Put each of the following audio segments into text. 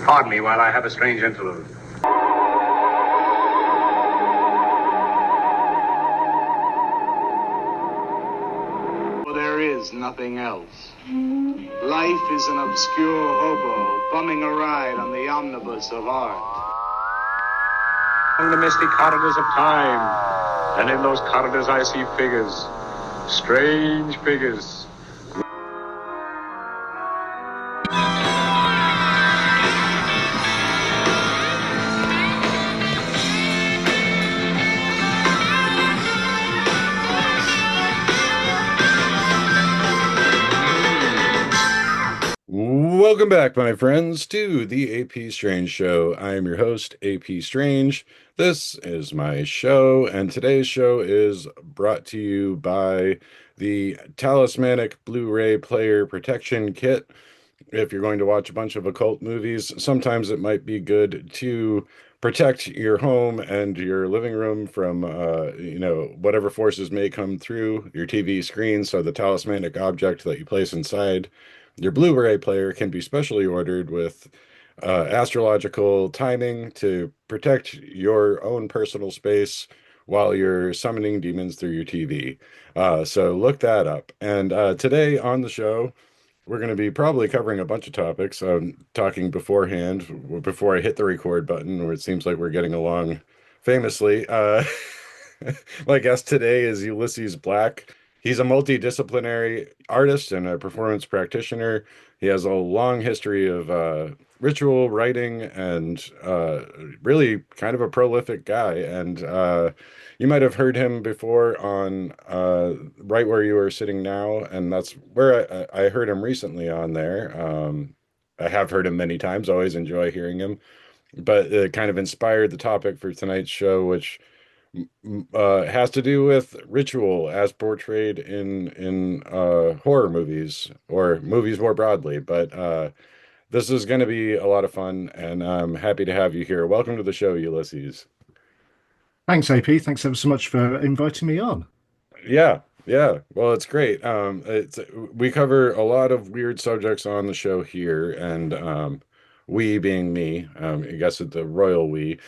Pardon me while I have a strange interlude. There is nothing else. Life is an obscure hobo bumming a ride on the omnibus of art. In the misty corridors of time, and in those corridors I see figures, strange figures. Welcome back, my friends, to the AP Strange Show. I am your host, AP Strange. This is my show, and today's show is brought to you by the Talismanic Blu-ray Player Protection Kit. If you're going to watch a bunch of occult movies, sometimes it might be good to protect your home and your living room from, whatever forces may come through your TV screen. So the talismanic object that you place inside your Blu-ray player can be specially ordered with astrological timing to protect your own personal space while you're summoning demons through your TV. So look that up. And today on the show, we're going to be probably covering a bunch of topics. I'm talking beforehand, before I hit the record button, where it seems like we're getting along famously. My guest today is Ulysses Black. He's a multidisciplinary artist and a performance practitioner. He has a long history of ritual writing and really kind of a prolific guy. And you might have heard him before on right where you are sitting now, and that's where I heard him recently on there. I have heard him many times, always enjoy hearing him, but it kind of inspired the topic for tonight's show, which has to do with ritual as portrayed in horror movies or movies more broadly. But this is going to be a lot of fun, and I'm happy to have you here. Welcome to the show, Ulysses. Thanks, AP. Thanks ever so much for inviting me on. Yeah, yeah. Well, it's great. We cover a lot of weird subjects on the show here, and we being me, I guess it's the royal we,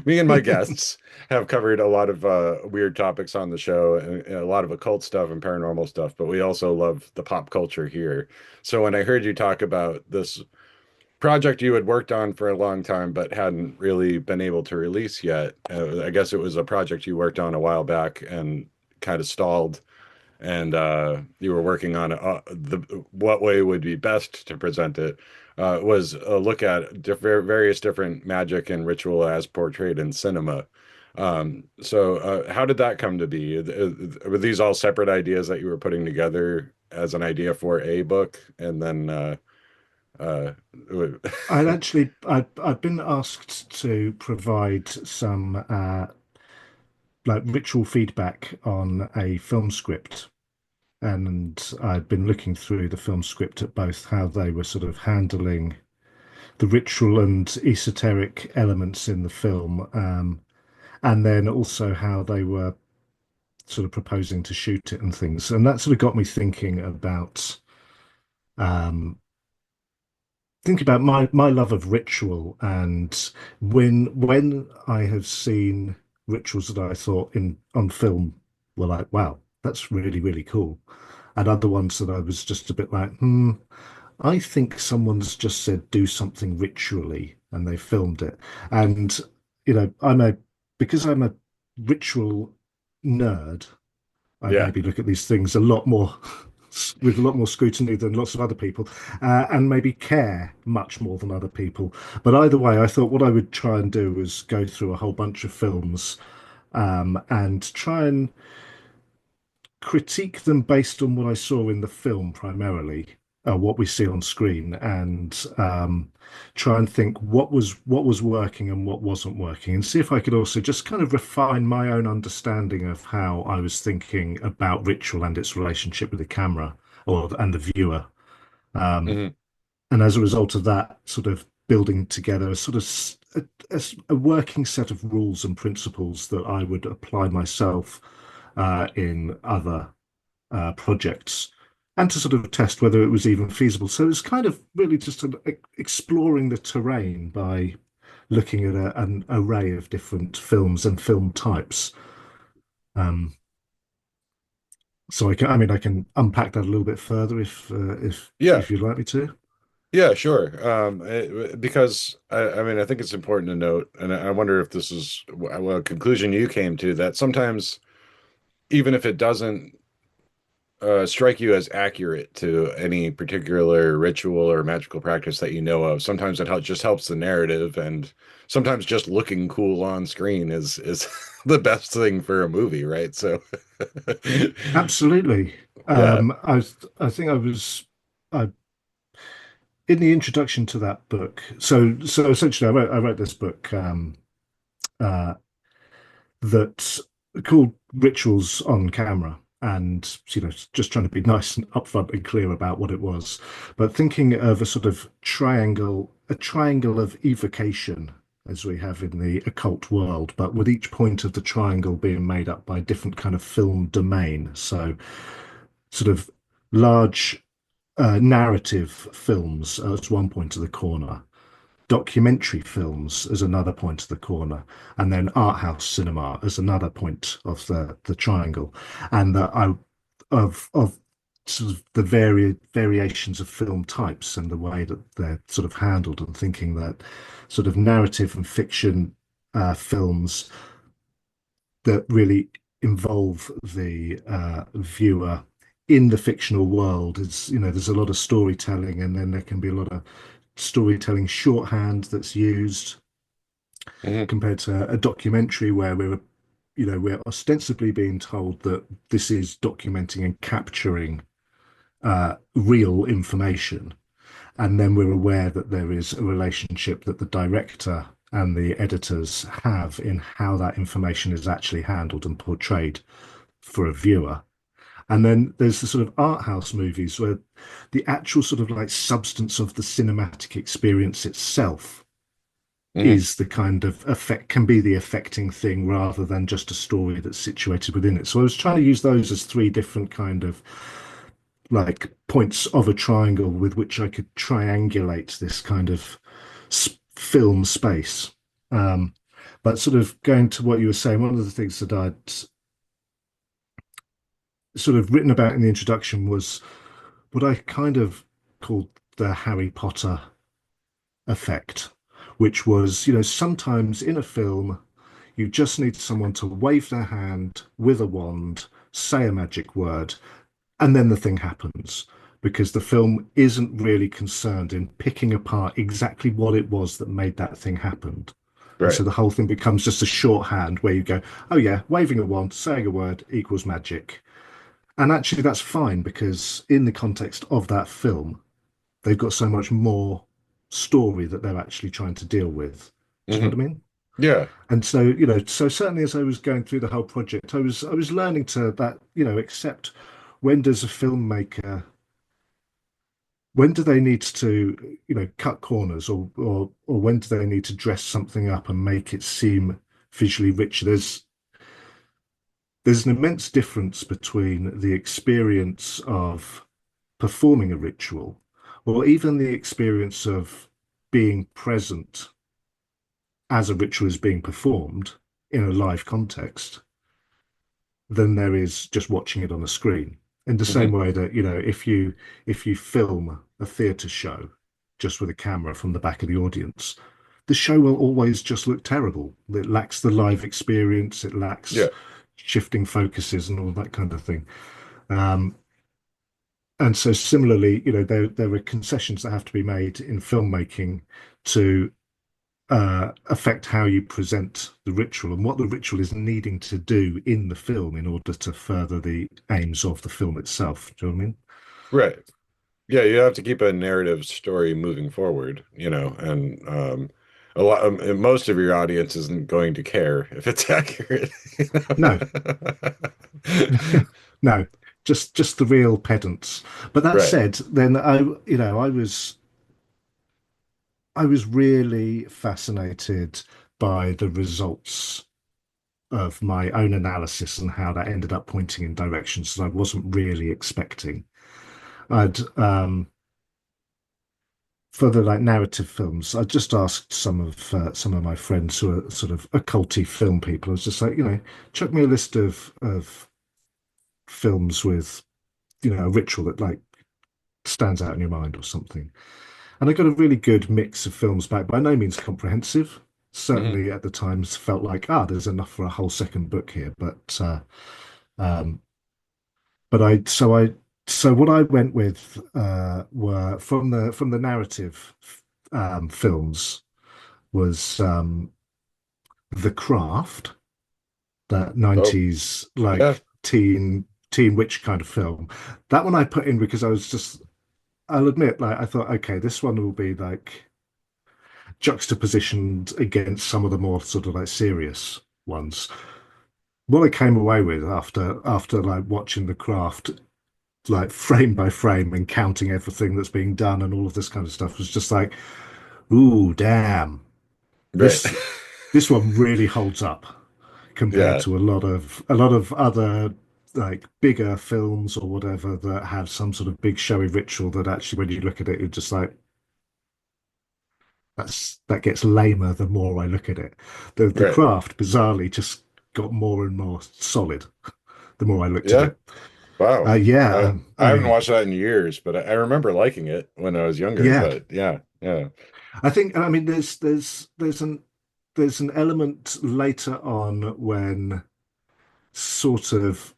me and my guests have covered a lot of weird topics on the show, and a lot of occult stuff and paranormal stuff, but we also love the pop culture here. So when I heard you talk about this project you had worked on for a long time but hadn't really been able to release yet, I guess it was a project you worked on a while back and kind of stalled, and you were working on what way would be best to present it, was a look at various different magic and ritual as portrayed in cinema. So how did that come to be? Were these all separate ideas that you were putting together as an idea for a book, and then uh, I'd been asked to provide some like ritual feedback on a film script, and I'd been looking through the film script at both how they were sort of handling the ritual and esoteric elements in the film, and then also how they were sort of proposing to shoot it and things. And that sort of got me um, thinking about my love of ritual, and when I have seen rituals that I thought in on film were like, wow, that's really, really cool. And other ones that I was just a bit like, I think someone's just said do something ritually and they filmed it. And, because I'm a ritual nerd, I yeah. maybe look at these things a lot more with a lot more scrutiny than lots of other people, and maybe care much more than other people. But either way, I thought what I would try and do was go through a whole bunch of films, and try and critique them based on what I saw in the film primarily, what we see on screen, and try and think what was working and what wasn't working, and see if I could also just kind of refine my own understanding of how I was thinking about ritual and its relationship with the camera and the viewer. Um, Mhm. and as a result of that, sort of building together a sort of a working set of rules and principles that I would apply myself in other projects. and to sort of test whether it was even feasible. So it's kind of really just exploring the terrain by looking at an array of different films and film types. Um, so I mean, I can unpack that a little bit further Yeah, if you'd like me to. yeah, sure. Because I mean, I think it's important to note, and I wonder if this is a conclusion you came to, that sometimes, even if it doesn't strike you as accurate to any particular ritual or magical practice that you know of, sometimes just helps the narrative, and sometimes just looking cool on screen is the best thing for a movie, right? So, Absolutely. yeah. I think I in the introduction to that book. So essentially, I wrote this book uh, that called Rituals on Camera, and just trying to be nice and upfront and clear about what it was, but thinking of a sort of a triangle of evocation as we have in the occult world, but with each point of the triangle being made up by a different kind of film domain. So sort of large narrative films as one point of the corner, documentary films as another point of the corner, and then art house cinema as another point of the triangle, and that I of sort of the variations of film types and the way that they're sort of handled, and thinking that sort of narrative and fiction films that really involve the viewer in the fictional world. Is there's a lot of storytelling, and then there can be a lot of storytelling shorthand that's used Mhm. compared to a documentary where we're ostensibly being told that this is documenting and capturing real information, and then we're aware that there is a relationship that the director and the editors have in how that information is actually handled and portrayed for a viewer. And then there's the sort of art house movies where the actual sort of like substance of the cinematic experience itself Mhm. is the kind of effect, can be the affecting thing rather than just a story that's situated within it. So I was trying to use those as three different kind of like points of a triangle with which I could triangulate this kind of film space. Um, but sort of going to what you were saying, one of the things that I'd sort of written about in the introduction was what I kind of called the Harry Potter effect, which was, sometimes in a film, you just need someone to wave their hand with a wand, say a magic word, and then the thing happens. Because the film isn't really concerned in picking apart exactly what it was that made that thing happen. And so Right. the whole thing becomes just a shorthand where you go, oh yeah, waving a wand, saying a word equals magic. And actually, that's fine because in the context of that film, they've got so much more story that they're actually trying to deal with. Do you know Hmm. what I mean? Yeah. And so, so certainly as I was going through the whole project, I was learning to that, accept when does a filmmaker, when do they need to, cut corners, or when do they need to dress something up and make it seem visually rich? There's an immense difference between the experience of performing a ritual, or even the experience of being present as a ritual is being performed in a live context, than there is just watching it on a screen. In the same Hmm. way that, if you film a theatre show just with a camera from the back of the audience, the show will always just look terrible. It lacks the live experience, it lacks Yeah. shifting focuses and all that kind of thing. Um, and so similarly, there are concessions that have to be made in filmmaking to affect how you present the ritual and what the ritual is needing to do in the film in order to further the aims of the film itself. Do you know what I mean? Right. Yeah, you have to keep a narrative story moving forward, and and most of your audience isn't going to care if it's accurate, No, no, just the real pedants. But that Right. said, then I was really fascinated by the results of my own analysis and how that ended up pointing in directions that I wasn't really expecting. I'd for the like narrative films, I just asked some of my friends who are sort of occulty film people. I was just like, chuck me a list of films with a ritual that like stands out in your mind or something. And I got a really good mix of films back, by no means comprehensive. Hmm. Certainly at the times felt like, there's enough for a whole second book here. Um, but so what I went with were from the narrative films was The Craft, that Oh, 90s yeah, like teen witch kind of film. That one I put in because I'll admit, like I thought, okay, this one will be like juxtapositioned against some of the more sort of like serious ones. What I came away with after like watching The Craft like frame by frame and counting everything that's being done and all of this kind of stuff was just like, ooh, damn. right. This this one really holds up compared Yeah, to a lot of other like bigger films or whatever that have some sort of big showy ritual that actually when you look at it, you're just like that gets lamer the more I look at it. The right. craft bizarrely just got more and more solid the more I looked at Yeah. it. Wow. Yeah, I I haven't mean, watched that in years, but I remember liking it when I was younger. yeah, But yeah, yeah. I think I mean there's an element later on when sort of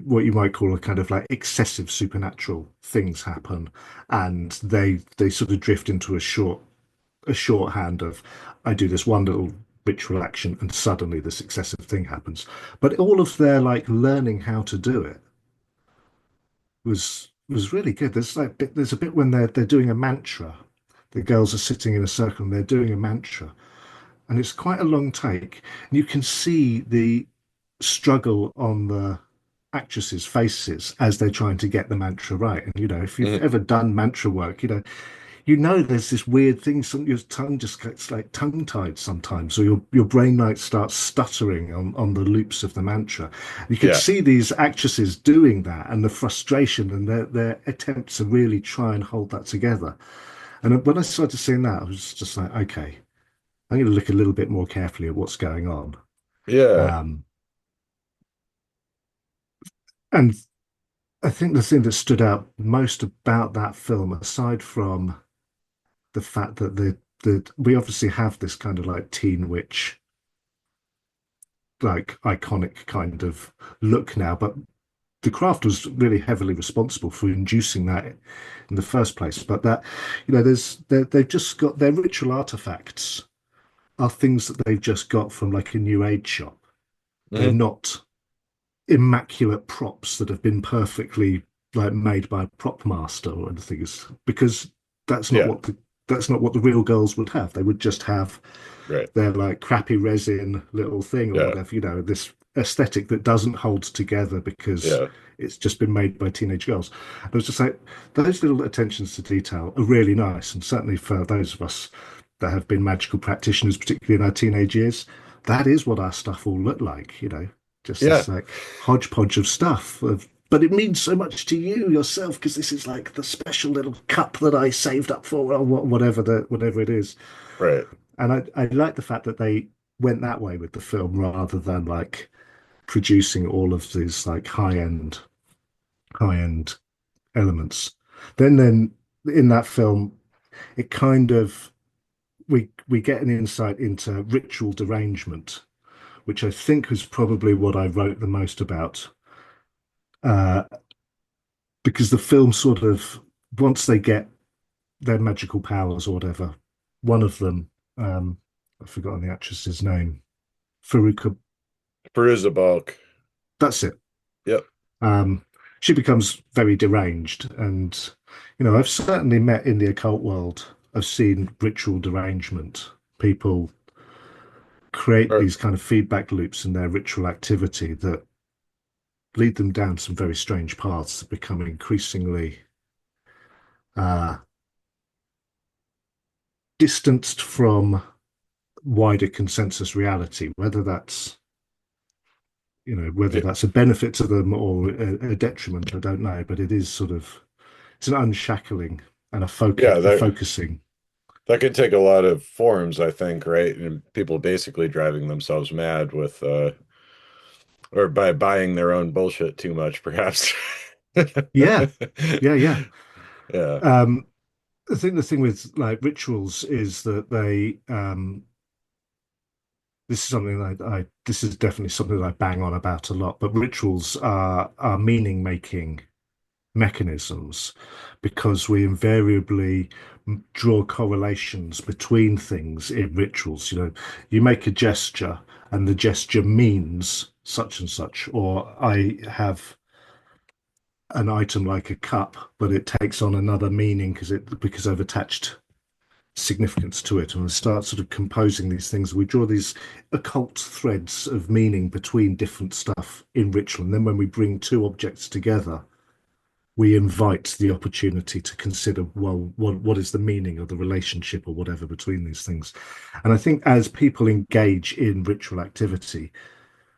what you might call a kind of like excessive supernatural things happen, and they sort of drift into a shorthand of I do this one little ritual action and suddenly this excessive thing happens. But all of their like learning how to do it was really good. There's a bit when they're doing a mantra. The girls are sitting in a circle and they're doing a mantra, and it's quite a long take. And you can see the struggle on the actresses' faces as they're trying to get the mantra right. And if you've Hmm. ever done mantra work, there's this weird thing. Your tongue just gets like tongue-tied sometimes, or your brain like starts stuttering on the loops of the mantra. You could Yeah, see these actresses doing that, and the frustration and their attempts to really try and hold that together. And when I started seeing that, I was just like, okay, I'm going to look a little bit more carefully at what's going on. yeah. Um, and I think the thing that stood out most about that film, aside from the fact that the we obviously have this kind of like teen witch, like iconic kind of look now, but the craft was really heavily responsible for inducing that in the first place. But that, they've just got their ritual artifacts are things that they've just got from like a new age shop. They're Hmm. not immaculate props that have been perfectly like made by a prop master or anything, because that's not Yeah, what the real girls would have. They would just have right. their like crappy resin little thing or Yeah, whatever, this aesthetic that doesn't hold together because yeah, it's just been made by teenage girls. It was just like those little attentions to detail are really nice, and certainly for those of us that have been magical practitioners, particularly in our teenage years, that is what our stuff all looked like, just yeah, this like hodgepodge of stuff but it means so much to you yourself because this is like the special little cup that I saved up for, or whatever it is. right. And I like the fact that they went that way with the film rather than like producing all of these like high end elements. Then in that film, it kind of we get an insight into ritual derangement, which I think was probably what I wrote the most about, uh, because the film sort of once they get their magical powers or whatever, one of them, I've forgotten the actress's name, Faruka. Perusa bulk. That's it. Yep. Um, she becomes very deranged, and I've certainly met in the occult world. I've seen ritual derangement. People create Or, these kind of feedback loops in their ritual activity that lead them down some very strange paths that become increasingly uh, distanced from wider consensus reality, whether yeah, that's a benefit to them or a detriment, I don't know, but it is sort of it's an unshackling and Yeah, a that focusing. that could take a lot of forms, I think, right? And people basically driving themselves mad with or by buying their own bullshit too much, perhaps. Yeah, yeah, yeah. Yeah. Um, I think the thing with like rituals is that this is something that this is definitely something that I bang on about a lot, but rituals are meaning making mechanisms because we invariably draw correlations between things in rituals. You know, you make a gesture and the gesture means such and such, or I have an item like a cup, but it takes on another meaning because I've attached significance to it, and we start sort of composing these things. We draw these occult threads of meaning between different stuff in ritual, and then when we bring two objects together, we invite the opportunity to consider, well, what is the meaning of the relationship or whatever between these things. And I think as people engage in ritual activity,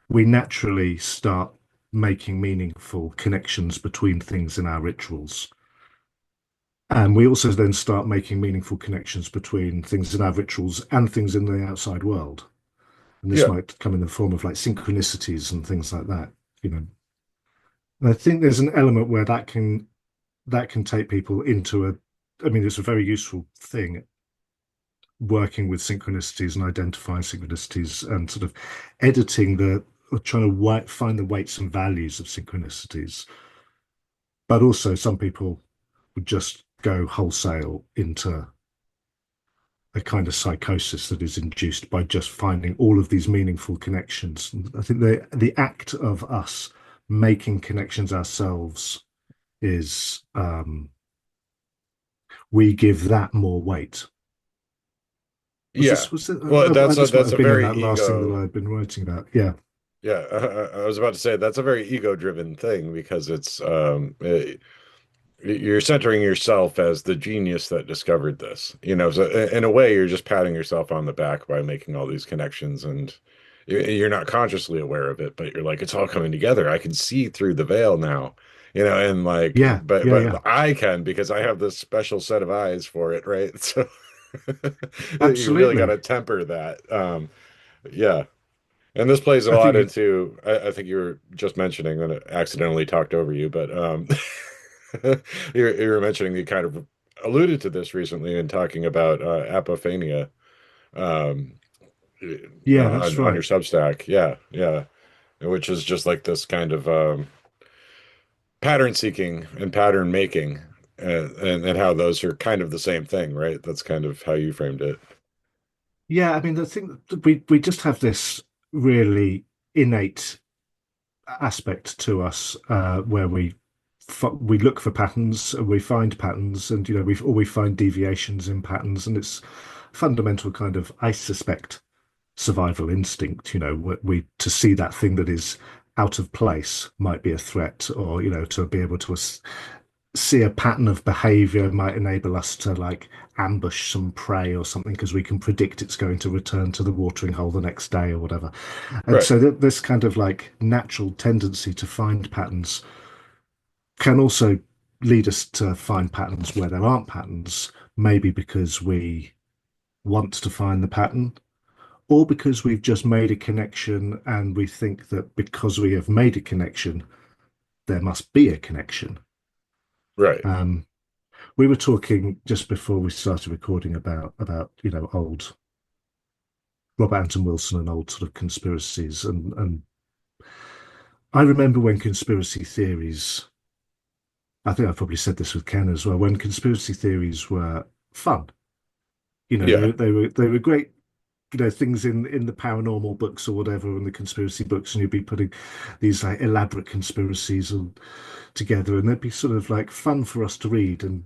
we naturally start making meaningful connections between things in our rituals. And we also then start making meaningful connections between things in our rituals and things in the outside world. And this Yeah. might come in the form of like synchronicities and things like that, you know. And I think there's an element where that can take people into a, I mean, it's a very useful thing working with synchronicities and identifying synchronicities and sort of editing the, or trying to find the weights and values of synchronicities. But also, some people would just go wholesale into a kind of psychosis that is induced by just finding all of these meaningful connections. And I think the act of us making connections ourselves is we give that more weight. Was Yeah. this was it, Well, this might that's have a been in very that last thing that ego. I've been writing about. Yeah, Yeah, I was about to say that's a very ego-driven thing because it's you're centering yourself as the genius that discovered this. You know, so in a way, you're just patting yourself on the back by making all these connections, and you're not consciously aware of it, but you're like, it's all coming together. I can see through the veil now, you know, and like, yeah, yeah, yeah. but I can because I have this special set of eyes for it, right? So you really got Absolutely. to temper that. Yeah. And this plays a I lot think into, I think you were just mentioning when I accidentally talked over you, but you were mentioning you kind of alluded to this recently in talking about apophenia um, yeah, that's on your right. Substack. Yeah, yeah. Which is just like this kind of pattern seeking and pattern making, and how those are kind of the same thing, right? That's kind of how you framed it. Yeah, I mean, the thing that we just have this really innate aspect to us where we look for patterns and we find patterns, and you know we find deviations in patterns, and it's fundamental kind of, I suspect, survival instinct. You know, we to see that thing that is out of place might be a threat, or you know, to be able to see a pattern of behavior might enable us to like ambush some prey or something because we can predict it's going to return to the watering hole the next day or whatever. And Right, so this kind of like natural tendency to find patterns can also lead us to find patterns where there aren't patterns, maybe because we want to find the pattern, or because we've just made a connection and we think that because we have made a connection, there must be a connection. right. Um, we were talking just before we started recording about you know old Robert Anton Wilson and old sort of conspiracies, and I remember when conspiracy theories. I think I've probably said this with Ken as well. When conspiracy theories were fun, you know, Yeah, they were great, you know, things in the paranormal books or whatever, and the conspiracy books, and you'd be putting these like elaborate conspiracies together, and they'd be sort of like fun for us to read. And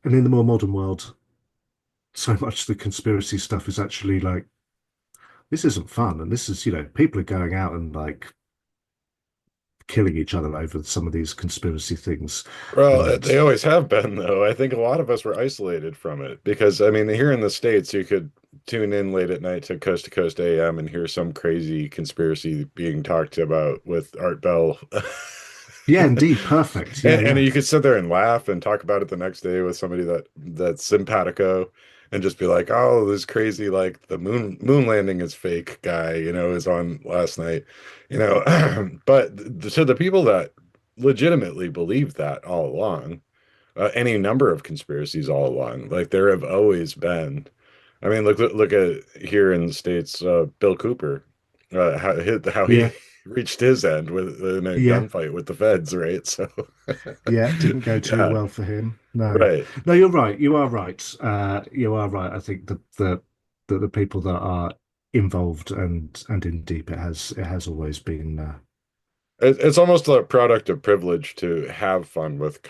in the more modern world, so much of the conspiracy stuff is actually like, this isn't fun, and this is, you know, people are going out and like killing each other over some of these conspiracy things, well, and they always have been, though. I think a lot of us were isolated from it because, I mean, here in the States, you could tune in late at night to Coast AM and hear some crazy conspiracy being talked about with Art Bell. Yeah, indeed. Perfect. Yeah, And yeah. you could sit there and laugh and talk about it the next day with somebody that's simpatico and just be like, oh, this crazy like the moon landing is fake guy, is on last night, but to the people that legitimately believe that all along, any number of conspiracies all along, like there have always been. I mean, look at here in the States, Bill Cooper, how he Yeah, reached his end with in a yeah, gunfight with the feds, right? So, yeah. Didn't go too yeah, well for him. No, right. no, you're right. You are right. You are right. I think the people that are involved and in deep, it has always been. It's almost a product of privilege to have fun with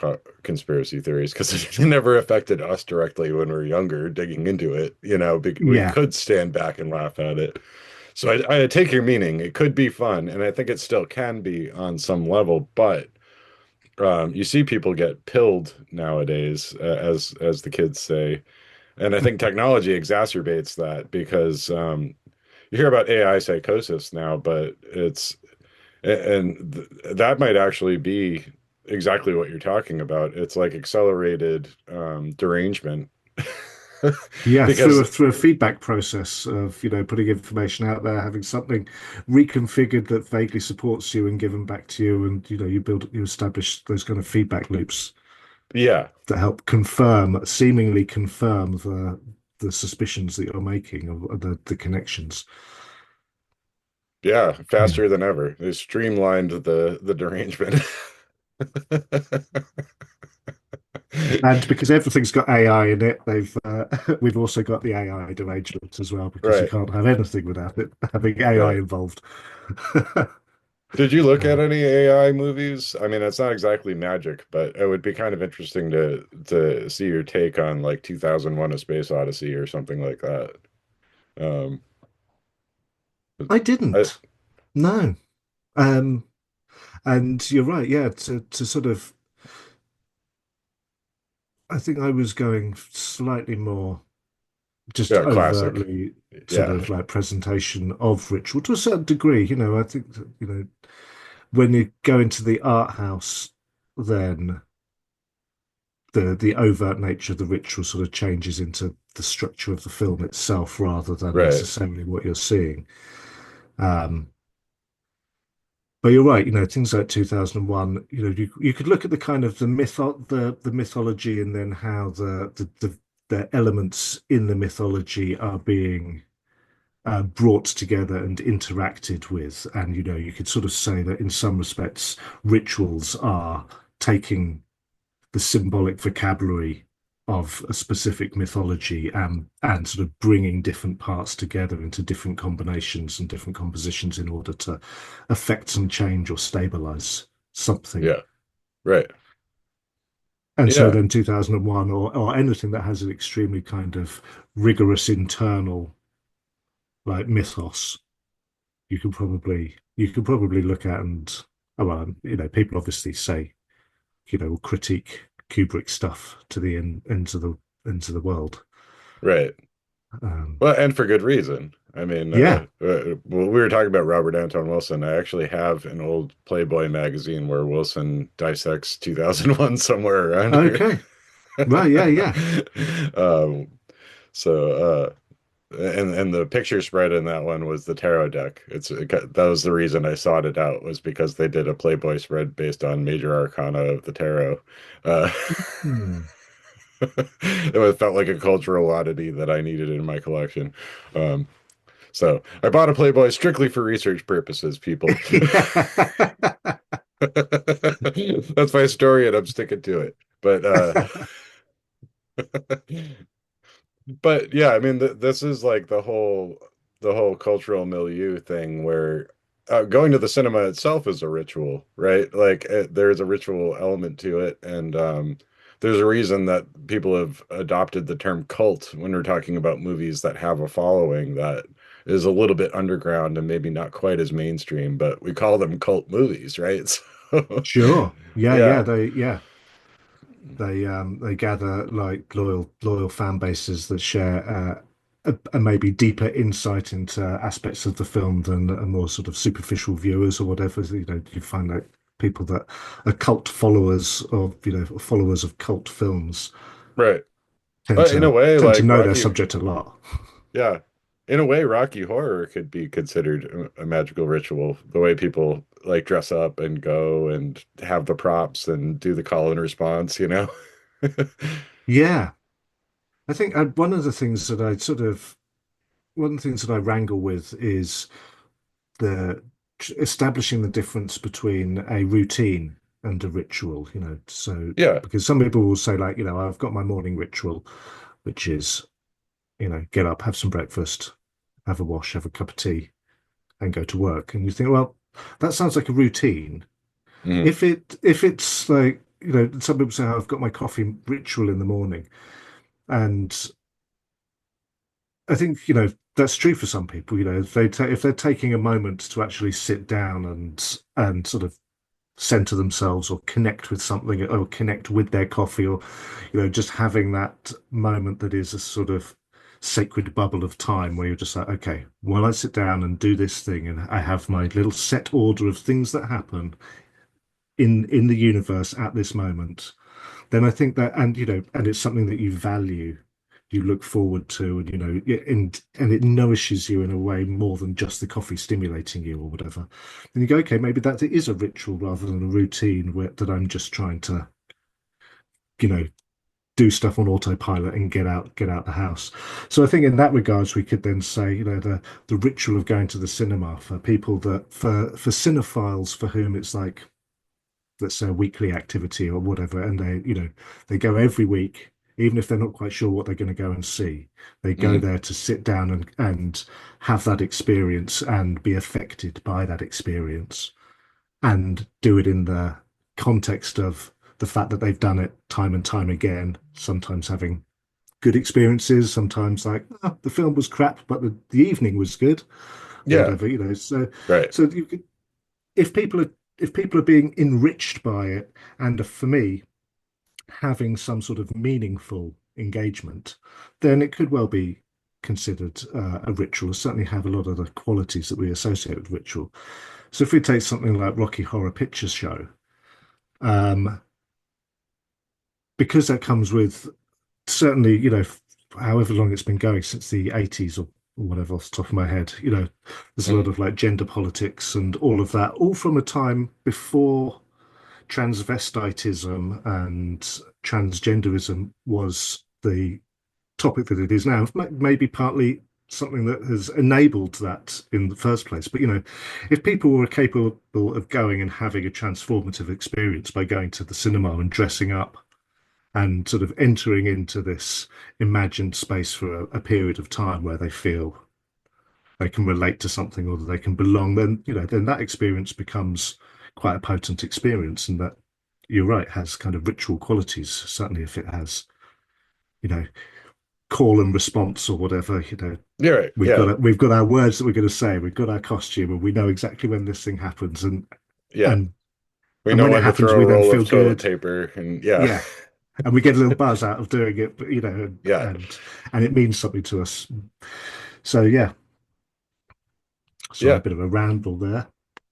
conspiracy theories because it never affected us directly when we were younger, digging into it. We Yeah, could stand back and laugh at it. So I take your meaning. It could be fun, and I think it still can be on some level, but you see people get pilled nowadays, as the kids say, and I think technology exacerbates that because you hear about AI psychosis now, but that might actually be exactly what you're talking about. It's like accelerated derangement yeah. Through because a feedback process of putting information out there, having something reconfigured that vaguely supports you and given back to you, and you establish those kind of feedback loops yeah, that help seemingly confirm the suspicions that you're making of the connections. yeah, Yeah. faster than ever. They streamlined the derangement. And because everything's got AI in it, we've also got the AI derangement as well, because you Right. can't have anything without it having AI Right. involved. Did you look at Um, any AI movies? I mean, it's not exactly magic, but it would be kind of interesting to see your take on like 2001: A Space Odyssey or something like that. Um, I I, didn't. No. Um, and you're right. Yeah. To sort of, I think I was going slightly more just yeah, classic. overtly sort Yeah, of like presentation of ritual to a certain degree. I think that, when you go into the art house, then the overt nature of the ritual sort of changes into the structure of the film itself rather than right, necessarily what you're seeing. Um, but you're right, things like 2001, you could look at the kind of the mythology and then how the elements in the mythology are being brought together and interacted with. And, you could sort of say that in some respects, rituals are taking the symbolic vocabulary of a specific mythology and sort of bringing different parts together into different combinations and different compositions in order to affect some change or stabilize something. yeah, right, And so yeah, then 2001 or anything that has an extremely kind of rigorous internal like mythos, you could probably look at and well, people obviously say, critique Kubrick stuff to the into the world. right. Um, Well, and for good reason. I mean, yeah. well, we were talking about Robert Anton Wilson. I actually have an old Playboy magazine where Wilson dissects 2001 somewhere around here. Okay. Right. Yeah. Yeah. Um, so, and the picture spread in that one was the tarot deck. That was the reason I sought it out, was because they did a Playboy spread based on major arcana of the tarot. Uh, Hmm. it felt like a cultural oddity that I needed in my collection. Um, so I bought a Playboy strictly for research purposes, people. Yeah. That's my story, and I'm sticking to it. But yeah, I mean, this is like the whole cultural milieu thing where going to the cinema itself is a ritual, right? Like there's a ritual element to it, and there's a reason that people have adopted the term cult when we're talking about movies that have a following that is a little bit underground and maybe not quite as mainstream, but we call them cult movies, right? So, Sure. Yeah. Yeah. yeah, They gather like loyal fan bases that share a maybe deeper insight into aspects of the film than a more sort of superficial viewers or whatever. You find that people that are cult followers of, followers of cult films Right. tend But in a to way, tend to like know their Rocky, subject a lot. yeah, in a way, Rocky Horror could be considered a magical ritual. The way people like dress up and go and have the props and do the call and response, you know? Yeah, I think one of the things that I wrangle with is the establishing the difference between a routine and a ritual, so Yeah. because some people will say like, I've got my morning ritual, which is, get up, have some breakfast, have a wash, have a cup of tea, and go to work. And you think, well, that sounds like a routine. Mhm. If it's like, some people say, oh, I've got my coffee ritual in the morning. And I think, that's true for some people, if they're taking a moment to actually sit down and sort of center themselves or connect with something or connect with their coffee, or just having that moment that is a sort of sacred bubble of time where you're just like, okay, while I sit down and do this thing and I have my little set order of things that happen in the universe at this moment, then I think that, and and it's something that you value, you look forward to, and and it nourishes you in a way more than just the coffee stimulating you or whatever. And you go, okay, maybe that is a ritual rather than a routine that I'm just trying to, you know, do stuff on autopilot and get out the house. So I think in that regards, we could then say, the ritual of going to the cinema for people that for cinephiles for whom it's like, let's say, a weekly activity or whatever, and they go every week, even if they're not quite sure what they're going to go and see. They go Mhm. there to sit down and have that experience and be affected by that experience and do it in the context of the fact that they've done it time and time again, sometimes having good experiences, sometimes like, oh, the film was crap, but the evening was good, or Yeah. whatever, So, Right. so you could, if people are being enriched by it, and for me, having some sort of meaningful engagement, then it could well be considered a ritual. Certainly have a lot of the qualities that we associate with ritual. So if we take something like Rocky Horror Picture Show, um, because that comes with certainly, however long it's been going since the 80s or whatever off the top of my head, there's a lot Mhm. of like gender politics and all of that, all from a time before transvestitism and transgenderism was the topic that it is now. Maybe partly something that has enabled that in the first place. But if people were capable of going and having a transformative experience by going to the cinema and dressing up and sort of entering into this imagined space for a period of time where they feel they can relate to something or that they can belong, then then that experience becomes quite a potent experience, and that, you're right, has kind of ritual qualities. Certainly, if it has, you know, call and response or whatever, You're right. Yeah. we've got our words that we're going to say, we've got our costume, and we know exactly when this thing happens, Yeah. and We and know when it when to happens, throw a we then roll of feel toilet good. paper and yeah. Yeah, and we get a little buzz out of doing it, but Yeah. and it means something to us. So yeah, sorry, a Yeah. bit of a ramble there.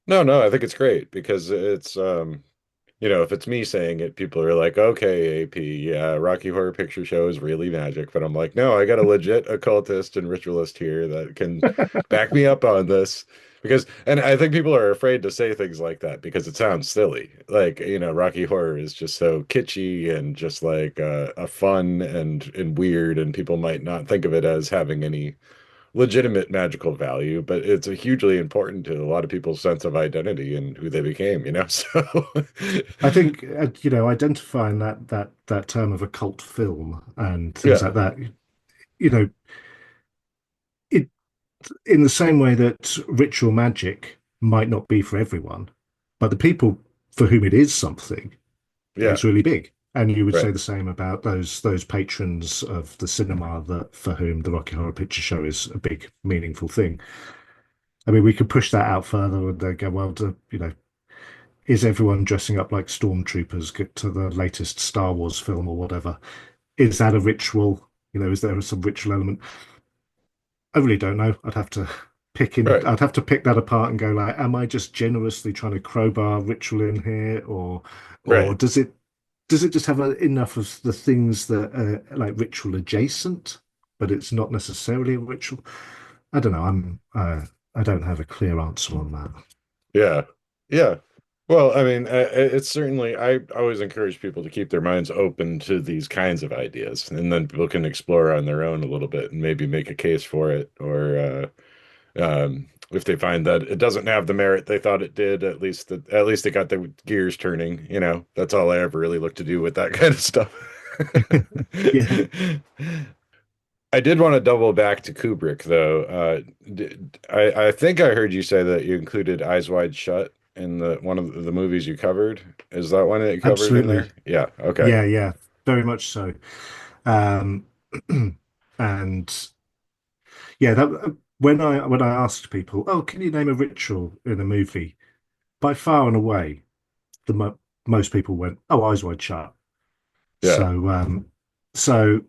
No, no, I think it's great because if it's me saying it, people are like, okay, AP, yeah, Rocky Horror Picture Show is really magic. But I'm like, no, I got a legit occultist and ritualist here that can back me up on this. And I think people are afraid to say things like that because it sounds silly. Like, Rocky Horror is just so kitschy and just like a fun and weird, and people might not think of it as having any legitimate magical value, but it's a hugely important to a lot of people's sense of identity and who they became. So I think identifying that term of a cult film and things yeah, like that, you know, it in the same way that ritual magic might not be for everyone, but the people for whom it is something, yeah, it's really big. And you would say right. the same about those patrons of the cinema that for whom the Rocky Horror Picture Show is a big, meaningful thing. I mean, we could push that out further and then go, well, is everyone dressing up like stormtroopers to the latest Star Wars film or whatever? Is that a ritual? Is there some ritual element? I really don't know. I'd have to. Right. I'd have to pick that apart and go like, am I just generously trying to crowbar ritual in here, or Right. does it just have enough of the things that are like ritual adjacent, but it's not necessarily a ritual? I don't know. I don't have a clear answer on that. Yeah. Yeah. Well, I mean, it's certainly, I always encourage people to keep their minds open to these kinds of ideas, and then people can explore on their own a little bit and maybe make a case for it, or if they find that it doesn't have the merit they thought it did, at least it got the gears turning. That's all I ever really look to do with that kind of stuff. Yeah, I did want to double back to Kubrick, though. I think I heard you say that you included Eyes Wide Shut in the one of the movies you covered. Is that one that you covered in absolutely. there? Yeah. Okay. Yeah, very much so. Um, and yeah, that when I asked people, "Oh, can you name a ritual in a movie?" By far and away, the most people went, "Oh, Eyes Wide Shut." Yeah. So, so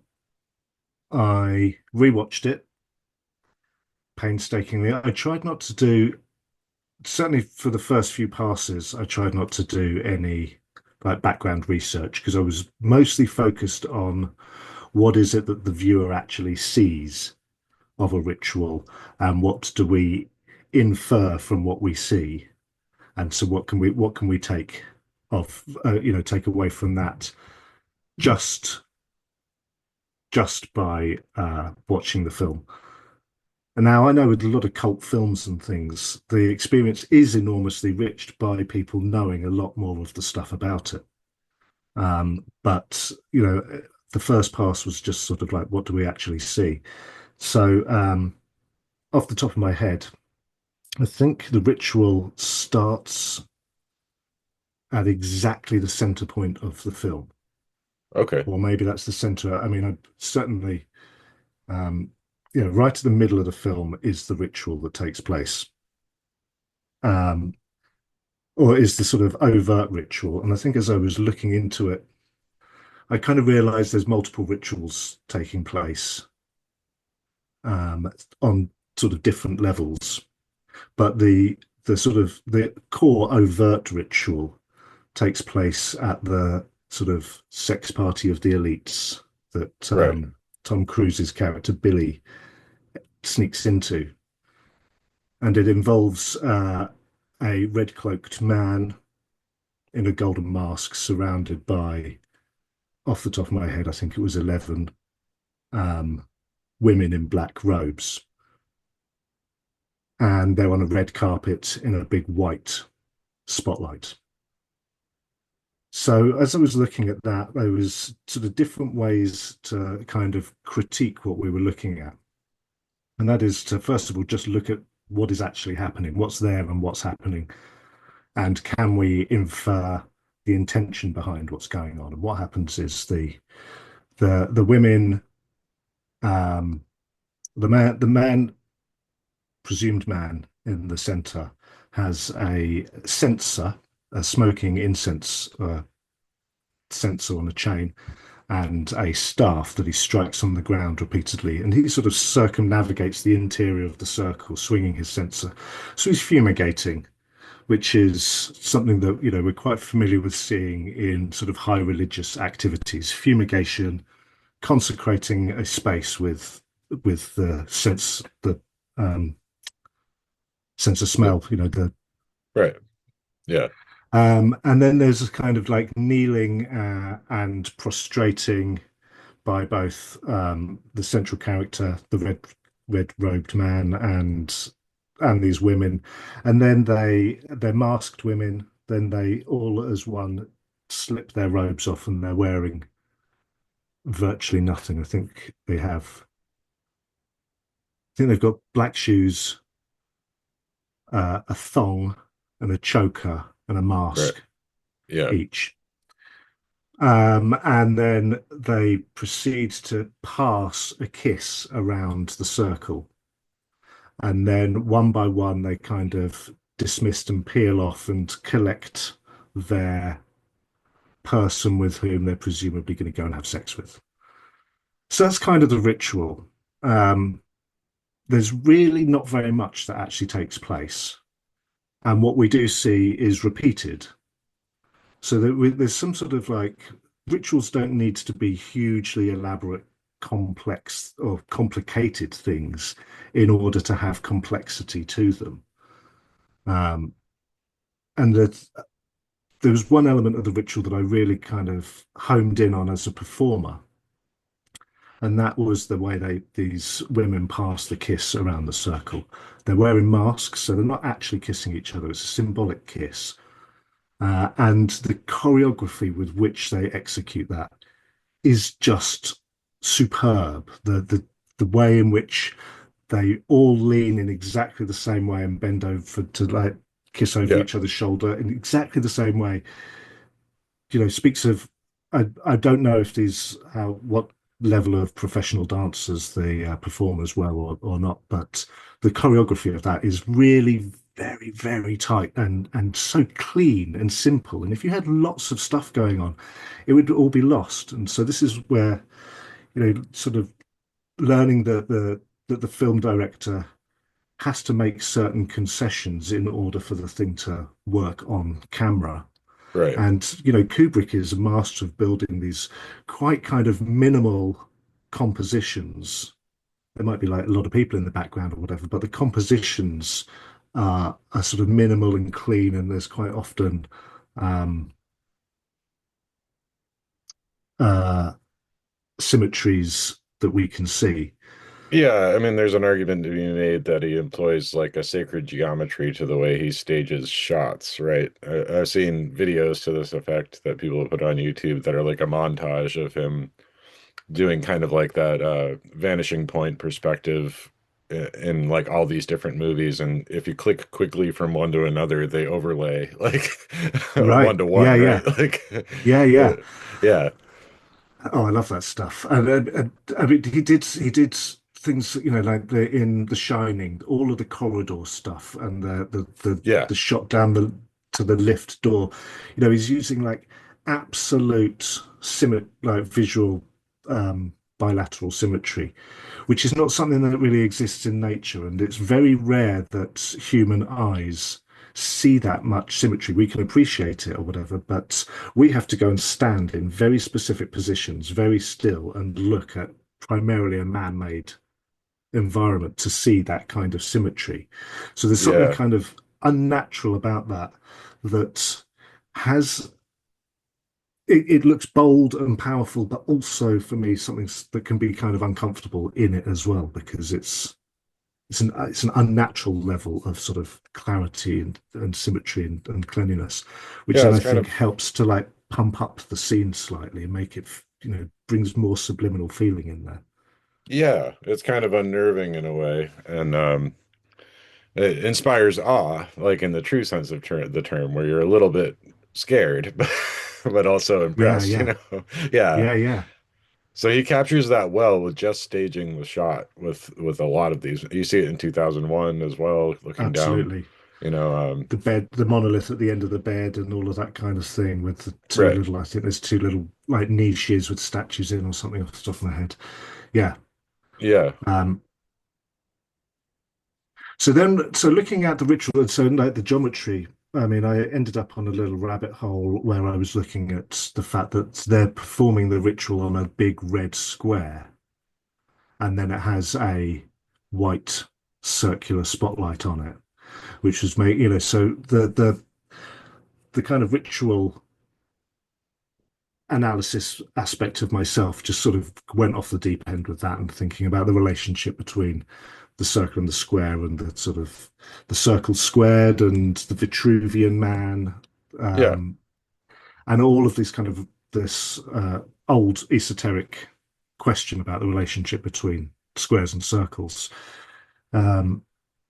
I rewatched it painstakingly. I tried not to do, certainly for the first few passes, I tried not to do any like background research because I was mostly focused on what is it that the viewer actually sees of a ritual, and what do we infer from what we see, and so what can we take off, take away from that just by watching the film. And now I know with a lot of cult films and things, the experience is enormously enriched by people knowing a lot more of the stuff about it. But the first pass was just sort of like, what do we actually see? So, off the top of my head, I think the ritual starts at exactly the center point of the film, Okay. or maybe that's the center. I mean, I certainly, um, right at the middle of the film is the ritual that takes place, um, or is the sort of overt ritual. And I think as I was looking into it, I kind of realized there's multiple rituals taking place, on sort of different levels, but the sort of the core overt ritual takes place at the sort of sex party of the elites that Right. Tom Cruise's character Billy sneaks into, and it involves a red cloaked man in a golden mask surrounded by, off the top of my head, I think it was 11 um, women in black robes, and they're on a red carpet in a big white spotlight. So as I was looking at that, there was sort of different ways to kind of critique what we were looking at. And that is to, first of all, just look at what is actually happening, what's there and what's happening. And can we infer the intention behind what's going on? And what happens is the women, um, presumed man in the center, has a censer, a smoking incense sensor on a chain, and a staff that he strikes on the ground repeatedly. And he sort of circumnavigates the interior of the circle, swinging his censer. So he's fumigating, which is something that, we're quite familiar with seeing in sort of high religious activities. Fumigation, consecrating a space with um, sense of The- smell, the Right. Yeah. and then there's a kind of like kneeling and prostrating by both the central character, the red robed man, and these women, and then they're masked women. Then they all as one slip their robes off, and they're wearing virtually nothing. I think they've got black shoes, a thong, and a choker, and a Right. mask Yeah. each. And then they proceed to pass a kiss around the circle. And then one by one, they kind of dismissed and peel off and collect their person with whom they're presumably going to go and have sex with. So that's kind of the ritual. Um, there's really not very much that actually takes place. And what we do see is repeated. So that there's some sort of like rituals don't need to be hugely elaborate, complex, or complicated things in order to have complexity to them. Um, and there was one element of the ritual that I really kind of homed in on as a performer, and that was the way these women pass the kiss around the circle. They're wearing masks, so they're not actually kissing each other. It's a symbolic kiss, and the choreography with which they execute that is just superb. The way in which they all lean in exactly the same way and bend over to like kiss over Yeah. each other's shoulder in exactly the same way, speaks of. I don't know if these how what level of professional dancers they perform as well or not, but the choreography of that is really very, very tight and so clean and simple. And if you had lots of stuff going on, it would all be lost. And so this is where, sort of learning that the film director has to make certain concessions in order for the thing to work on camera. Right. And, Kubrick is a master of building these quite kind of minimal compositions. There might be like a lot of people in the background or whatever, but the compositions are sort of minimal and clean, and there's quite often um, uh, symmetries that we can see. Yeah, I mean, there's an argument to be made that he employs like a sacred geometry to the way he stages shots, right? I've seen videos to this effect that people have put on YouTube that are like a montage of him doing kind of like that vanishing point perspective in like all these different movies. And if you click quickly from one to another, they overlay like one Right. to Yeah, one, right? yeah. Like, Yeah, yeah. yeah, Oh, I love that stuff. And I mean, he did things, like in The Shining, all of the corridor stuff and yeah, the shot down the to the lift door. He's using like absolute like visual bilateral symmetry, which is not something that really exists in nature, and it's very rare that human eyes see that much symmetry. We can appreciate it or whatever, but we have to go and stand in very specific positions, very still, and look at primarily a man-made environment to see that kind of symmetry. So there's something yeah. kind of unnatural about that that has it looks bold and powerful, but also for me something that can be kind of uncomfortable in it as well because it's an unnatural level of sort of clarity and symmetry and cleanliness, which Yeah, then it's I kind think of helps to like pump up the scene slightly and make it, brings more subliminal feeling in there. yeah, it's kind of unnerving in a way, and it inspires awe, like in the true sense of the term, where you're a little bit scared, but also Yeah, impressed, you yeah, know? Yeah. yeah, yeah, So he captures that well with just staging the shot with a lot of these. You see it in 2001 as well, looking down, absolutely. you know, The bed, the monolith at the end of the bed, and all of that kind of thing with the two right. little, I think there's two little like niches with statues in or something off the top of my head. Yeah. Yeah. Um, so looking at the ritual, and so like the geometry, I mean, I ended up on a little rabbit hole where I was looking at the fact that they're performing the ritual on a big red square, and then it has a white circular spotlight on it, which was made, so the kind of ritual analysis aspect of myself just sort of went off the deep end with that and thinking about the relationship between the circle and the square and the sort of the circle squared and the Vitruvian man, Yeah. um, and all of this kind of this old esoteric question about the relationship between squares and circles, um,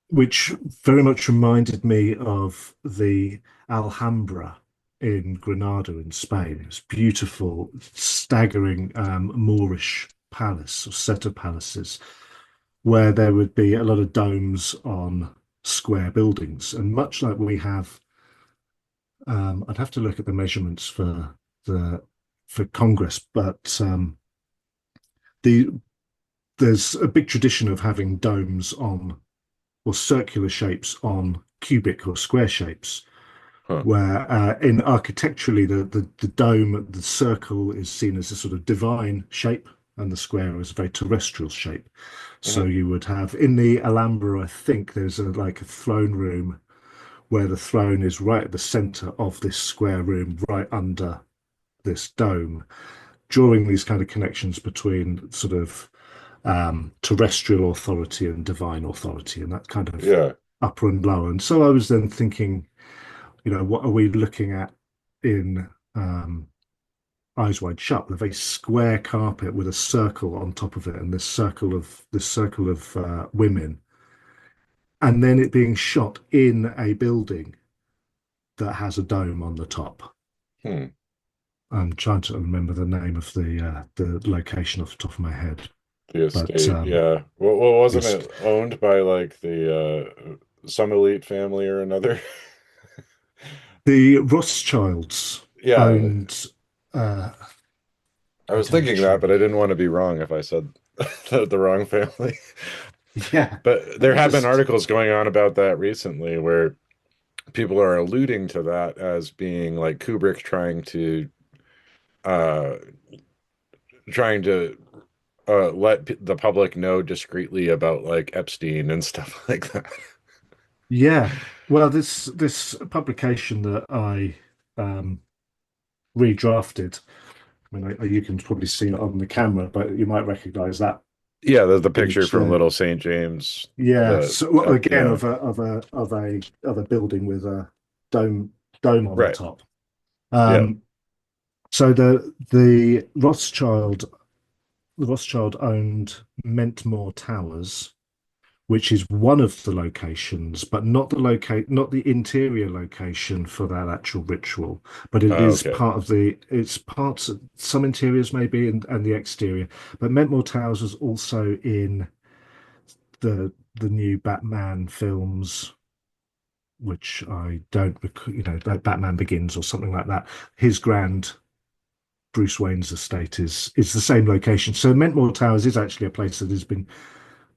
which very much reminded me of the Alhambra in Granada in Spain. It was beautiful, staggering Moorish palace or set of palaces where there would be a lot of domes on square buildings. And much like we have, I'd have to look at the measurements the for Congress, but the there's a big tradition of having domes on or circular shapes on cubic or square shapes, Huh. where in architecturally the dome, the circle is seen as a sort of divine shape, and the square is a very terrestrial shape. So Hmm. you would have in the Alhambra, I think there's like a throne room where the throne is right at the center of this square room, right under this dome, drawing these kind of connections between sort of terrestrial authority and divine authority, and that kind of Yeah. upper and lower. And so I was then thinking, what are we looking at in Eyes Wide Shut? A very square carpet with a circle on top of it, and this circle of women, and then it being shot in a building that has a dome on the top. Hmm. I'm trying to remember the name of the location off the top of my head, The but estate. Yeah. Well, wasn't this it owned by like the some elite family or another? the Rothschilds Yeah. owned. Uh, I I was don't thinking that, but I actually. didn't want to be wrong if I said the wrong family. Yeah, But let there me have been just. articles going on about that recently where people are alluding to that as being like Kubrick uh trying to let the public know discreetly about like Epstein and stuff like that. Yeah, well, this publication that I um, redrafted. I mean, you can probably see it on the camera, but you might recognize that Yeah, the picture image from there. Little St. James. Yeah. The So well, again, yeah, of a building with a dome on the right. top. Yeah. Um, so the Rothschild owned Mentmore Towers, which is one of the locations, but not the interior location for that actual ritual. But it Oh, is okay. part of it's parts of some interiors maybe and the exterior. But Mentmore Towers was also in the new Batman films, which I don't, like Batman Begins or something like that. His grand Bruce Wayne's estate is the same location. So Mentmore Towers is actually a place that has been,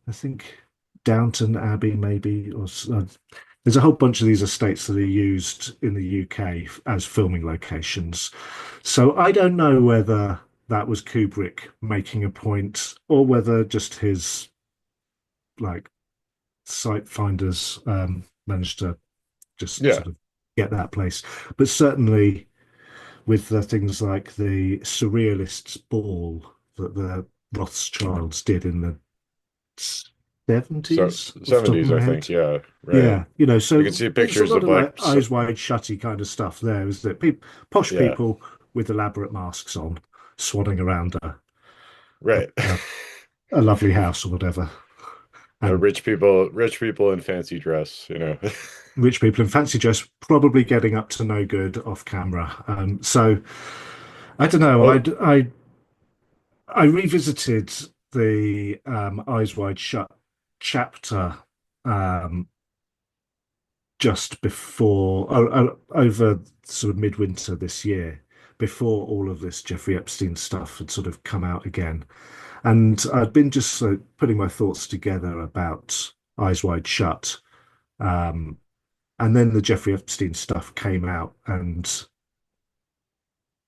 I think, Downton Abbey maybe, or there's a whole bunch of these estates that are used in the UK as filming locations. So I don't know whether that was Kubrick making a point or whether just his like site finders managed to just Yeah. sort of get that place. But certainly with the things like the Surrealists Ball that the Rothschilds did in the So 70s, off the top of 70s, my I think. head. Yeah, right. Yeah, I can so see there's a pictures lot of of like like eyes wide shutty kind of stuff there, is that people, posh yeah, people with elaborate masks on, swanning around a, right. a, a lovely house or whatever, and Rich people in fancy dress. rich people in fancy dress probably getting up to no good off camera. So I don't know. Well, I revisited the Eyes Wide Shut chapter um, just before, over sort of midwinter this year, before all of this Jeffrey Epstein stuff had sort of come out again. And I'd been just putting my thoughts together about Eyes Wide Shut. Um, and then the Jeffrey Epstein stuff came out, and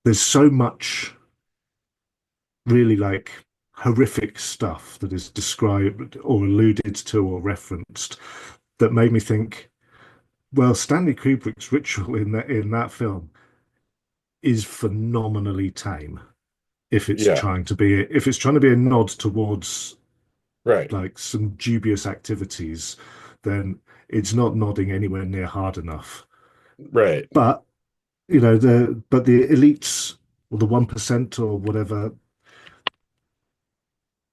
there's so much really like horrific stuff that is described or alluded to or referenced that made me think, well, Stanley Kubrick's ritual in that film is phenomenally tame yeah, if it's trying to be a nod towards right, like some dubious activities, then it's not nodding anywhere near hard enough. right, But the elites or the 1% or whatever,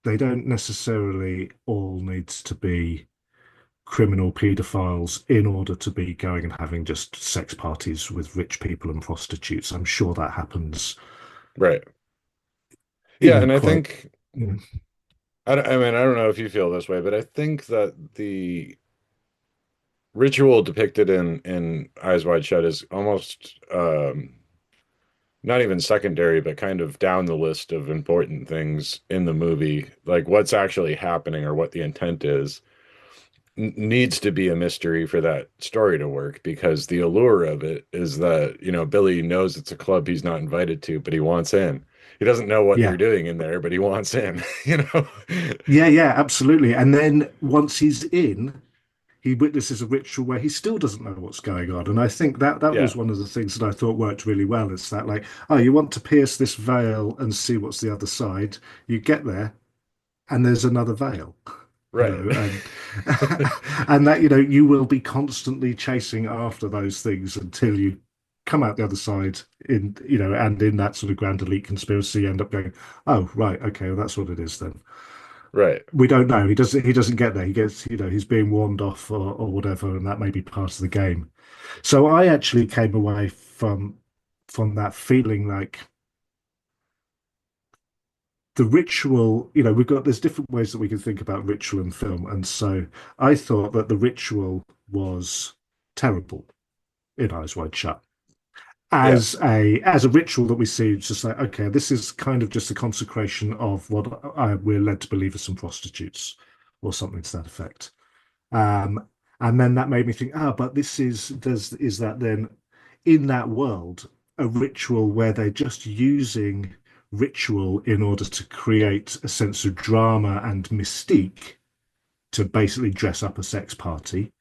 they don't necessarily all need to be criminal paedophiles in order to be going and having just sex parties with rich people and prostitutes. I'm sure that happens right. Yeah, in and I quite, think you know, I mean I don't know if you feel this way, but I think that the ritual depicted in Eyes Wide Shut is almost not even secondary, but kind of down the list of important things in the movie, like what's actually happening or what the intent is, needs to be a mystery for that story to work because the allure of it is that, Billy knows it's a club he's not invited to, but he wants in. He doesn't know what they're Yeah. doing in there, but he wants in, you know? Yeah, yeah, absolutely. And then once he's in, he witnesses a ritual where he still doesn't know what's going on. And I think that Yeah, was one of the things that I thought worked really well. It's that like, oh, you want to pierce this veil and see what's the other side. You get there and there's another veil, right. and and that, you will be constantly chasing after those things until you come out the other side and in that sort of grand elite conspiracy, you end up going, oh, right, okay, well, that's what it is then. Right. We don't know. He doesn't get there. He gets, he's being warned off or whatever, and that may be part of the game. So I actually came away from that feeling like the ritual, we've got there's different ways that we can think about ritual in film. And so I thought that the ritual was terrible in Eyes Wide Shut. Yeah. As a ritual that we see, it's just like, okay, this is kind of just a consecration of what we're led to believe are some prostitutes or something to that effect. Um, and then that made me think, but is that then in that world a ritual where they're just using ritual in order to create a sense of drama and mystique to basically dress up a sex party?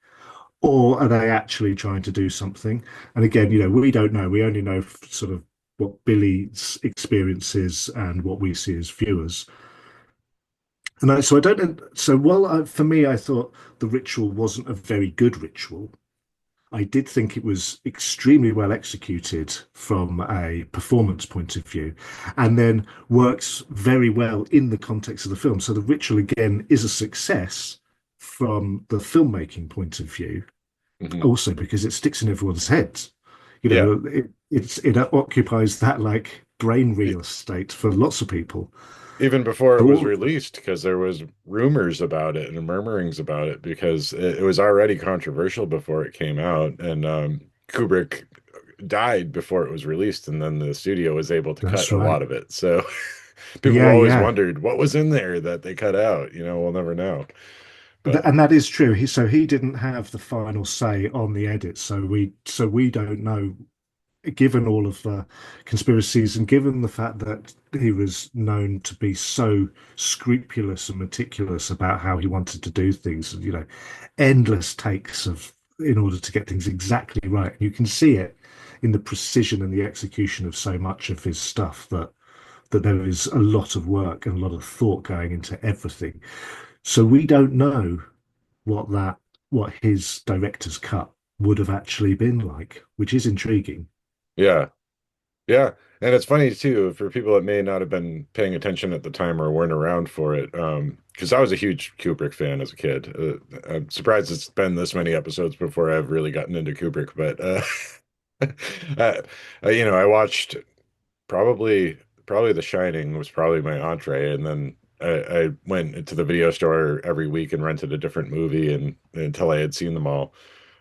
Or are they actually trying to do something? And again, we don't know. We only know sort of what Billy's experience is and what we see as viewers. So I don't know. So for me, I thought the ritual wasn't a very good ritual. I did think it was extremely well executed from a performance point of view, and then works very well in the context of the film. So the ritual again is a success from the filmmaking point of view, Hmm. also because it sticks in everyone's heads. Yeah. It occupies that like brain real estate for lots of people. Even before it was But released, because there was rumors about it and murmurings about it, because it was already controversial before it came out, and Kubrick died before it was released, and then the studio was able to cut that's a right. lot of it. So people have Yeah, always yeah. wondered what was in there that they cut out. We'll never know. But And that is true. He didn't have the final say on the edit, so we don't know. Given all of the conspiracies and given the fact that he was known to be so scrupulous and meticulous about how he wanted to do things, endless takes of in order to get things exactly right. You can see it in the precision and the execution of so much of his stuff that there is a lot of work and a lot of thought going into everything. So we don't know what that what his director's cut would have actually been like, which is intriguing. yeah, yeah. And it's funny too for people that may not have been paying attention at the time or weren't around for it. Because I was a huge Kubrick fan as a kid. I'm surprised it's been this many episodes before I've really gotten into Kubrick. But I watched probably The Shining was probably my entree, and then I went to the video store every week and rented a different movie and until I had seen them all.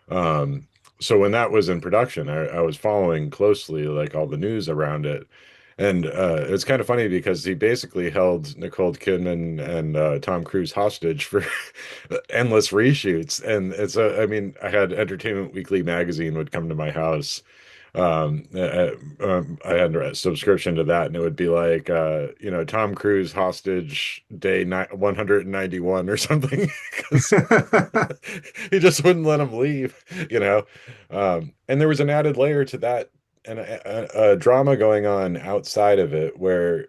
Um, so when that was in production, I was following closely like all the news around it. And it's kind of funny because he basically held Nicole Kidman and Tom Cruise hostage for endless reshoots. And I mean, I had Entertainment Weekly magazine would come to my house. I had a subscription to that, and it would be like, Tom Cruise hostage day 191 or something, because he just wouldn't let him leave, you know. And there was an added layer to that, and a drama going on outside of it, where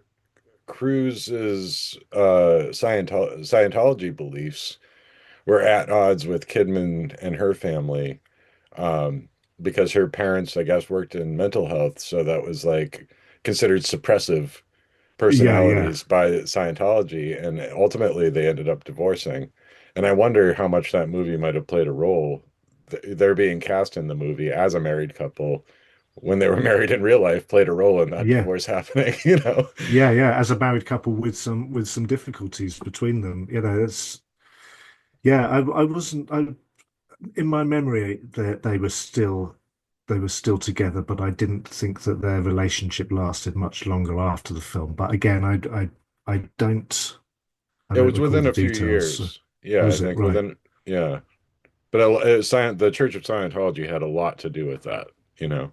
Cruise's Scientology beliefs were at odds with Kidman and her family, um, because her parents, I guess, worked in mental health, so that was like considered suppressive Yeah, yeah. personalities by Scientology, and ultimately they ended up divorcing. And I wonder how much that movie might have played a role. They're being cast in the movie as a married couple when they were married in real life played a role in that Yeah. divorce happening, you know? Yeah, yeah. As a married couple with some difficulties between them, it's yeah. I wasn't. In my memory that they were still they were still together, but I didn't think that their relationship lasted much longer after the film. But again, I It don't was recall within the a few details. years. Yeah, I Was it think right? within, yeah. But the Church of Scientology had a lot to do with that, you know.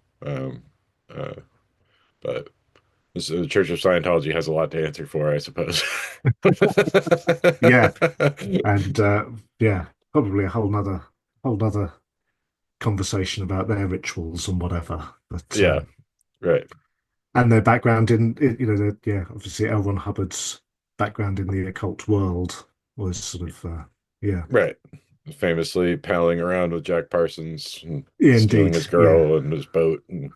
Uh, but the Church of Scientology has a lot to answer for, I suppose. Yeah, and yeah, probably a whole nother conversation about their rituals and whatever. But Yeah, right, and their background yeah, obviously L. Ron Hubbard's background in the occult world was sort of yeah, right. Famously palling around with Jack Parsons and yeah, stealing indeed, his yeah. girl and his boat. And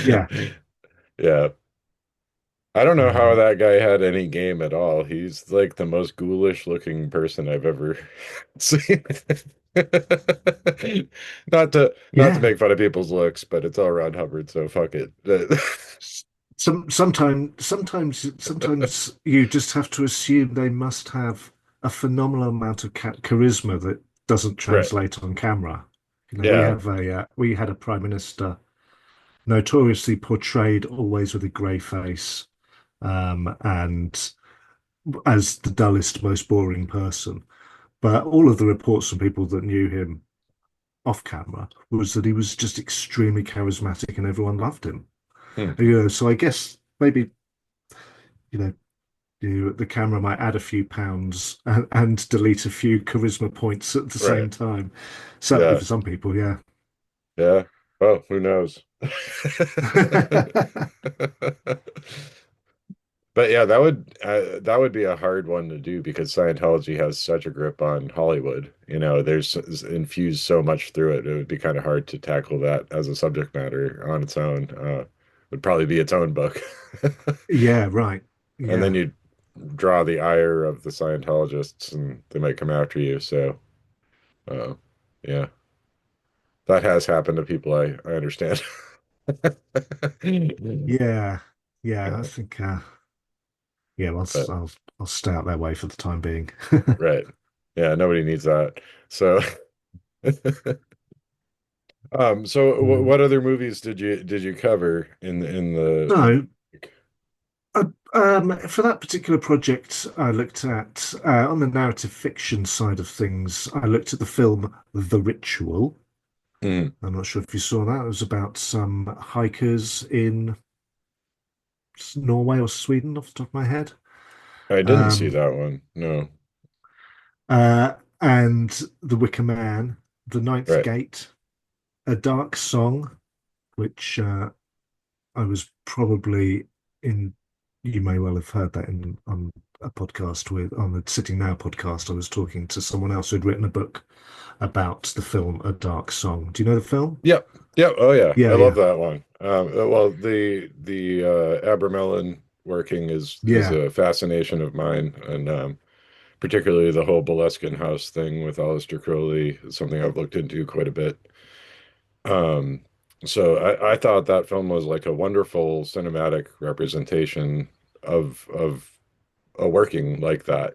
Yeah, yeah. I don't know how um, that guy had any game at all. He's like the most ghoulish looking person I've ever seen. Not to yeah. make fun of people's looks, but it's all around Hubbard, so fuck it. Sometimes you just have to assume they must have a phenomenal amount of charisma that doesn't Right. translate on camera. Yeah. We had a prime minister notoriously portrayed always with a grey face, and as the dullest, most boring person. But all of the reports from people that knew him off camera was that he was just extremely charismatic and everyone loved him. Hmm. So I guess maybe you know the camera might add a few pounds and delete a few charisma points at the Right. same time. Certainly Yeah. for some people, yeah. Yeah. Well, who knows? But yeah, that would be a hard one to do because Scientology has such a grip on Hollywood. You know, there's infused so much through it. It would be kind of hard to tackle that as a subject matter on its own. Would probably be its own book. Yeah, right. And then Yeah. you draw the ire of the Scientologists, and they might come after you. So, uh, yeah, that has happened to people. I understand. Yeah. Yeah, I Yeah, think yeah, well, but I'll stay out their way for the time being. right. Yeah, nobody needs that. So, so Mm. what other movies did you cover in No, for that particular project, I looked at on the narrative fiction side of things. I looked at the film The Ritual. Mhm. I'm not sure if you saw that. It was about some hikers in Norway or Sweden, off the top of my head. I didn't see Um, that one. No. and The Wicker Man, The Ninth Right. Gate, A Dark Song, which I was probably in. You may well have heard that in on a podcast on the Sitting Now podcast. I was talking to someone else who'd written a book about the film A Dark Song. Do you know the film? Yep. Yep. Oh yeah. I Yeah, love yeah, that one. Well, the Abramelin working is yeah. a fascination of mine, and particularly the whole Boleskine House thing with Aleister Crowley is something I've looked into quite a bit. Um, so I thought that film was like a wonderful cinematic representation of a working like that,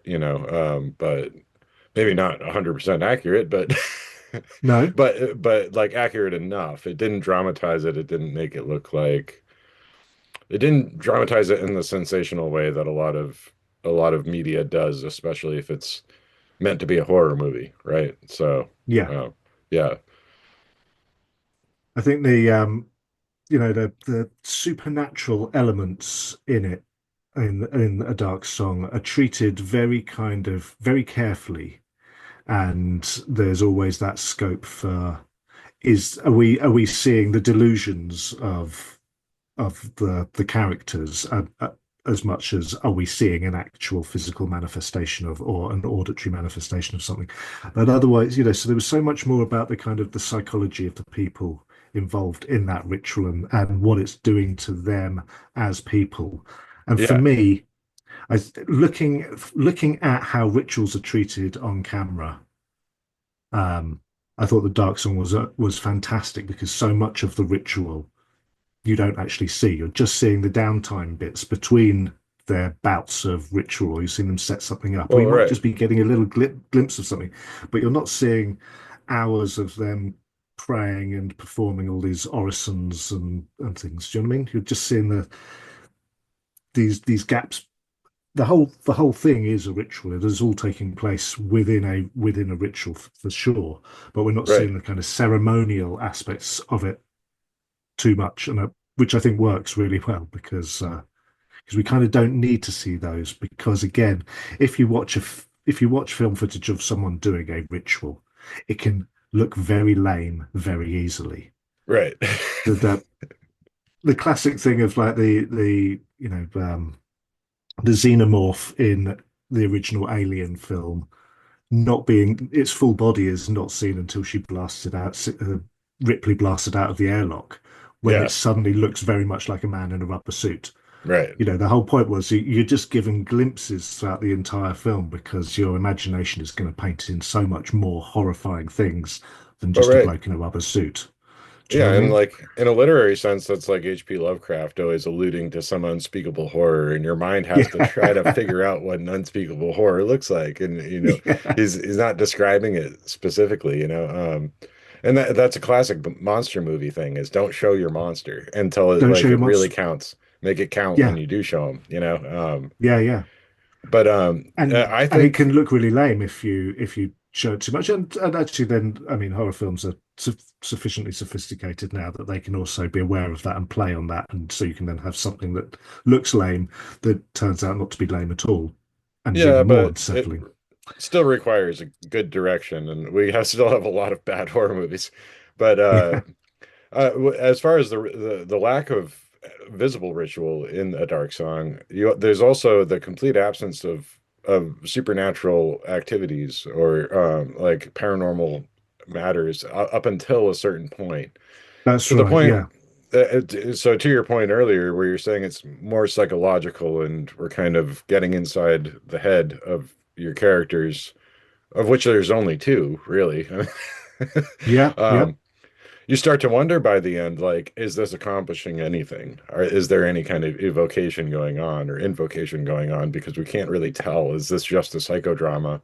but maybe not 100% accurate, but No, but like accurate enough. It didn't dramatize it. It didn't dramatize it in the sensational way that a lot of media does, especially if it's meant to be a horror movie, right? So, yeah. uh, yeah, I think the supernatural elements in it in A Dark Song are treated very carefully, and there's always that scope for is are we seeing the delusions of the characters as much as are we seeing an actual physical manifestation of or an auditory manifestation of something. But otherwise, so there was so much more about the kind of the psychology of the people involved in that ritual and what it's doing to them as people. And for yeah, me, looking at how rituals are treated on camera, um, I thought the Dark Song was fantastic because so much of the ritual you don't actually see. You're just seeing the downtime bits between their bouts of ritual, or you've seen them set something up, or Well, you might right, just be getting a little glimpse of something, but you're not seeing hours of them praying and performing all these orisons and things. Do you know what I mean? You're just seeing these gaps. The whole thing is a ritual. It is all taking place within a ritual for sure, but we're not right, seeing the kind of ceremonial aspects of it too much, and which I think works really well because we kind of don't need to see those because again, if you watch film footage of someone doing a ritual, it can look very lame very easily. right. The the classic thing of like the xenomorph in the original Alien film not being its full body is not seen until she blasted out Ripley blasted out of the airlock when it Yeah, suddenly looks very much like a man in a rubber suit. right. The whole point was you're just given glimpses throughout the entire film because your imagination is going to paint in so much more horrifying things than Well, just a right. bloke in a rubber suit. Do you know Yeah, what I and mean? like in a literary sense, that's like H.P. Lovecraft always alluding to some unspeakable horror, and your mind has to try to Yeah. figure out what an unspeakable horror looks like. And Yeah. he's not describing it specifically, and that's a classic monster movie thing is don't show your monster until it Don't show like your it really monster. counts. Make it count when Yeah. you do show them. Yeah. Yeah. But I And it can think look really lame if you show it too much. And actually, then I mean, horror films are sufficiently sophisticated now that they can also be aware of that and play on that, and so you can then have something that looks lame that turns out not to be lame at all, and is yeah, even more but it unsettling. still requires a good direction, and still have a lot of bad horror movies. But Yeah, as far as the lack of visible ritual in A Dark Song, there's also the complete absence of supernatural activities or like paranormal matters up until a certain point. that's To the right. point, Yeah, so to your point earlier, where you're saying it's more psychological and we're kind of getting inside the head of your characters, of which there's only two, really. yeah, yeah. Um, you start to wonder by the end, like, is this accomplishing anything? Or is there any kind of evocation going on or invocation going on? Because we can't really tell. Is this just a psychodrama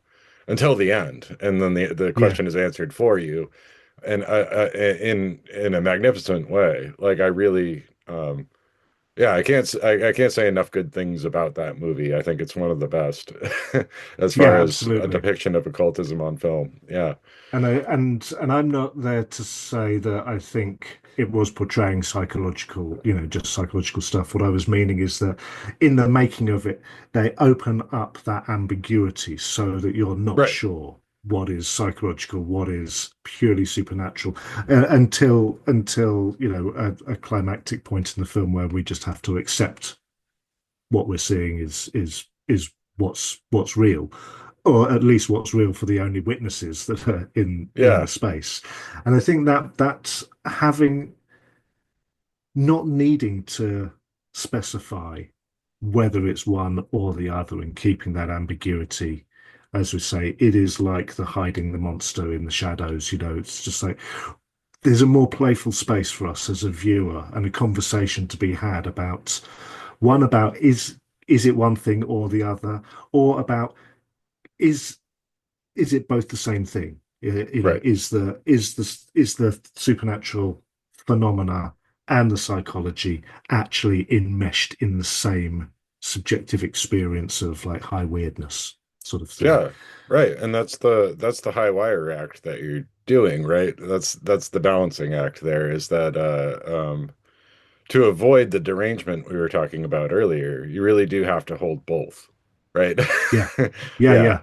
until the end? And then the Yeah. question is answered for you, and in a magnificent way. Like I really, yeah, I can't say enough good things about that movie. I think it's one of the best as far Yeah, as a absolutely. depiction of occultism on film. Yeah, And I'm not there to say that I think it was portraying psychological, just psychological stuff. What I was meaning is that in the making of it, they open up that ambiguity so that you're not right. sure what is psychological, what is purely supernatural, until a climactic point in the film where we just have to accept what we're seeing is what's real, or at least what's real for the only witnesses that are in the Yeah, space. And I think that's having not needing to specify whether it's one or the other and keeping that ambiguity. As we say, it is like the hiding the monster in the shadows. It's just like there's a more playful space for us as a viewer and a conversation to be had about is it one thing or the other, or about is is it both the same thing? right. Is the supernatural phenomena and the psychology actually enmeshed in the same subjective experience of like high weirdness sort of thing? Yeah, right. And that's the high wire act that you're doing, right? That's the balancing act there is that to avoid the derangement we were talking about earlier, you really do have to hold both, right? Yeah, yeah, Yeah, yeah.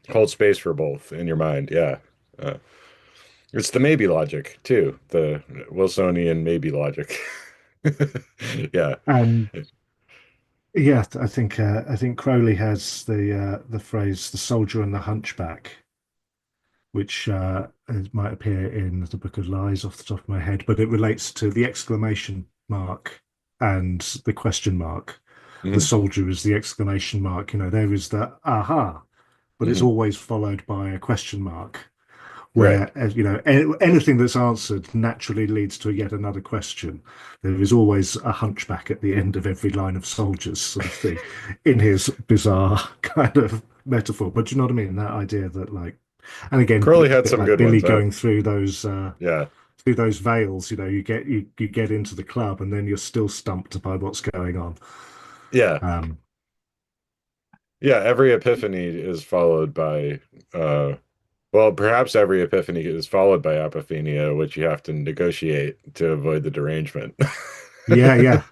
hold space for both in your mind. Yeah. Uh, it's the maybe logic too, the Wilsonian maybe logic. Yeah. And yeah, I think Crowley has the phrase "the soldier and the hunchback," which it might appear in the Book of Lies off the top of my head, but it relates to the exclamation mark and the question mark. The Hmm. soldier is the exclamation mark. There is the aha, but it's Hmm. always followed by a question mark. Right. where anything that's answered naturally leads to yet another question. There is always a hunchback at the end of every line of soldiers, sort of thing, in his bizarre kind of metaphor. But do you know what I mean? That idea that like, and again, Crowley a had bit some like good Billy ones. going through Yeah. those veils. You get into the club and then you're still stumped by what's going on. Yeah. Um, Yeah, every epiphany is followed by well, perhaps every epiphany is followed by apophenia, which you have to negotiate to avoid the derangement. yeah, yeah,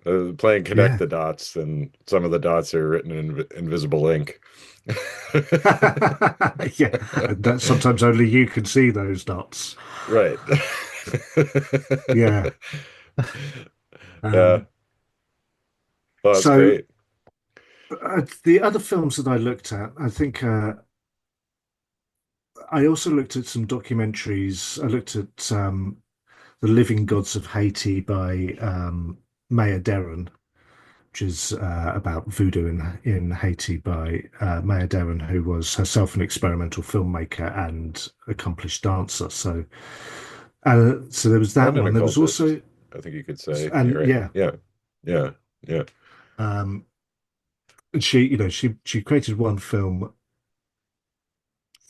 uh playing connect yeah. the dots, and some of the dots are written in invisible ink. Yeah, and that sometimes only you can see those dots. Right. Yeah. Yeah. Um, Well, that's so great. the other films that I looked at, I think I also looked at some documentaries. I looked at The Living Gods of Haiti by Maya Deren, which is about voodoo in Haiti by Maya Deren, who was herself an experimental filmmaker and accomplished dancer. So there was that And an one. There was occultist, also, I think you could say. You're and right. yeah, Yeah. Yeah. Yeah. um, and she created one film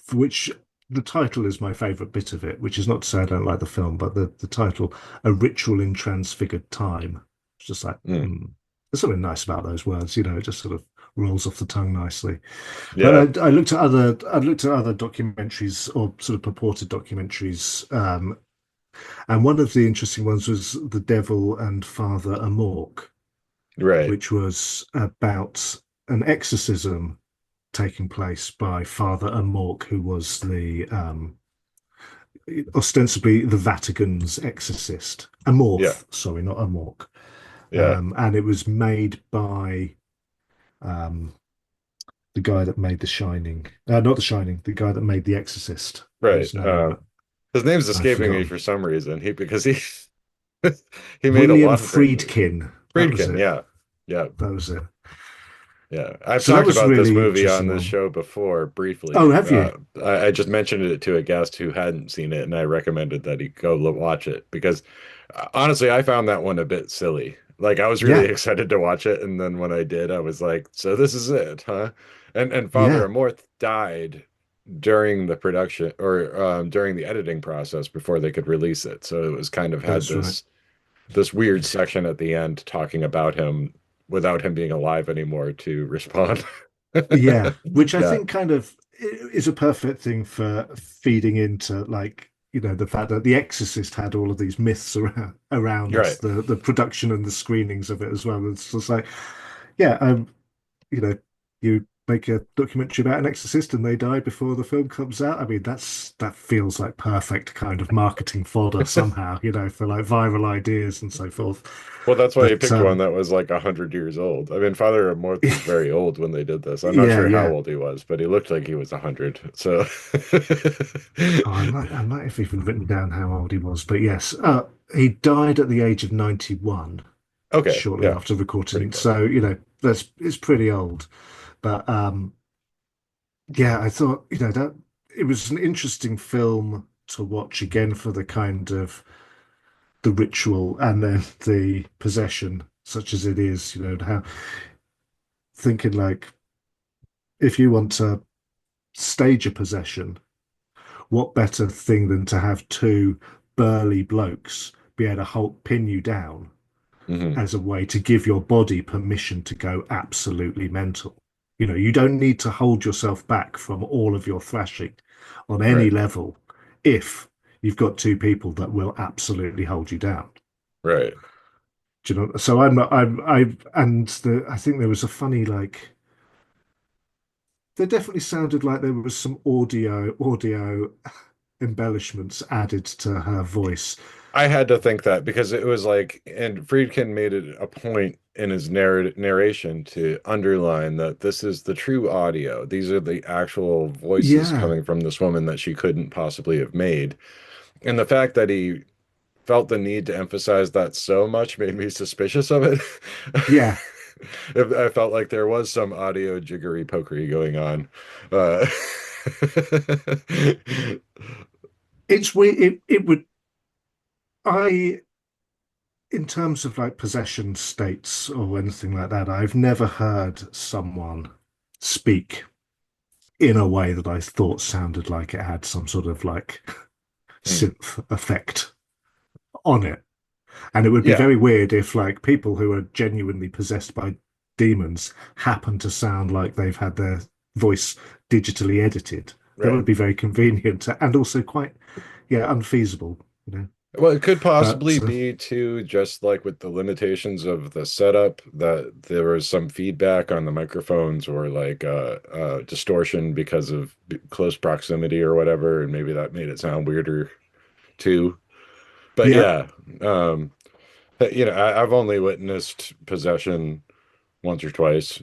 for which the title is my favorite bit of it, which is not to say I don't like the film, but the title, A Ritual in Transfigured Time. It's just like, Mm. there's something nice about those words, it just sort of rolls off the tongue nicely. Yeah. But I looked at other documentaries or sort of purported documentaries, and one of the interesting ones was The Devil and Father Amorc, Right. which was about an exorcism taking place by Father Amorc, who was the ostensibly the Vatican's exorcist. Yeah. Amorth, sorry, not Amorc. Yeah. And it was made by um, the guy that made The Shining. Not The Shining, the guy that made The Exorcist, Right. whose name His name's I've escaping me forgotten. for some reason. He he made a William lot of great movies. Friedkin. That was Friedkin, it. yeah. Yeah. That was it. Yeah. I've So that talked was a about this really movie on interesting this one. show before Oh, briefly. have you? I just mentioned it to a guest who hadn't seen it, and I recommended that he go watch it because honestly, I found that one a bit silly. Like I was really Yeah, excited to watch it, and then when I did, I was like, "So this is it, huh?" And Father yeah, Amorth died during the production or during the editing process before they could release it. So it was kind of had that's right. this weird section at the end talking about him without him being alive anymore to respond. Yeah, which I Yeah, think kind of is a perfect thing for feeding into like, the fact that The Exorcist had all of these myths around right. the production and the screenings of it as well. It's just like, yeah, you know, you make a documentary about an exorcist and they die before the film comes out. I mean, that feels like perfect kind of marketing fodder somehow, for like viral ideas and so forth. Well, that's why you But picked one that was like 100 years old. I mean, Father Amorth was very old when they did this. I'm not yeah, sure how yeah. old he was, but he looked like he was 100. So, Oh, I might have even written down how old he was, but yes, he died at the age of 91 okay, shortly yeah, after pretty recording. close. So, that's it's pretty old. But yeah, I thought, that it was an interesting film to watch again for the kind of the ritual and then the possession, such as it is, how thinking like if you want to stage a possession, what better thing than to have two burly blokes be able to pin you down Hmm. as a way to give your body permission to go absolutely mental. You don't need to hold yourself back from all of your thrashing on any Right, level if you've got two people that will absolutely hold you down. right. Do you know? So I'm not, and I think there was a funny, like, there definitely sounded like there was some audio embellishments added to her voice. I had to think that because it was like, and Friedkin made it a point in his narration to underline that this is the true audio. These are the actual voices Yeah, coming from this woman that she couldn't possibly have made. And the fact that he felt the need to emphasize that so much made me suspicious of it. yeah. I felt like there was some audio jiggery pokery going on. Uh, It's weird. It would I in terms of like possession states or anything like that, I've never heard someone speak in a way that I thought sounded like it had some sort of like hmm. synth effect on it. And it would be Yeah, very weird if like people who are genuinely possessed by demons happen to sound like they've had their voice digitally edited. That right. would be very convenient and also quite, yeah, unfeasible, you know. Well, it could But possibly be too, just like with the limitations of the setup, that there was some feedback on the microphones or like distortion because of close proximity or whatever, and maybe that made it sound weirder too. But yeah, yeah, um, but, I've only witnessed possession once or twice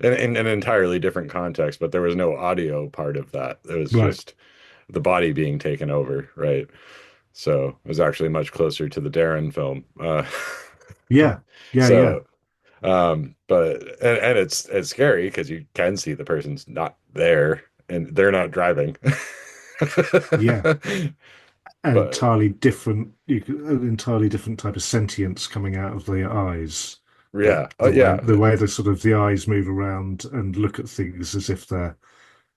in an entirely different context, but there was no audio part of that. It was right. just the body being taken over, right? So it was actually much closer to the Darren film. Yeah, yeah, yeah, So, but and it's scary because you can see the person's not there and they're not driving. yeah. But An entirely different type of sentience coming out of the eyes. yeah, oh yeah, The way the sort of the eyes move around and look at things as if they're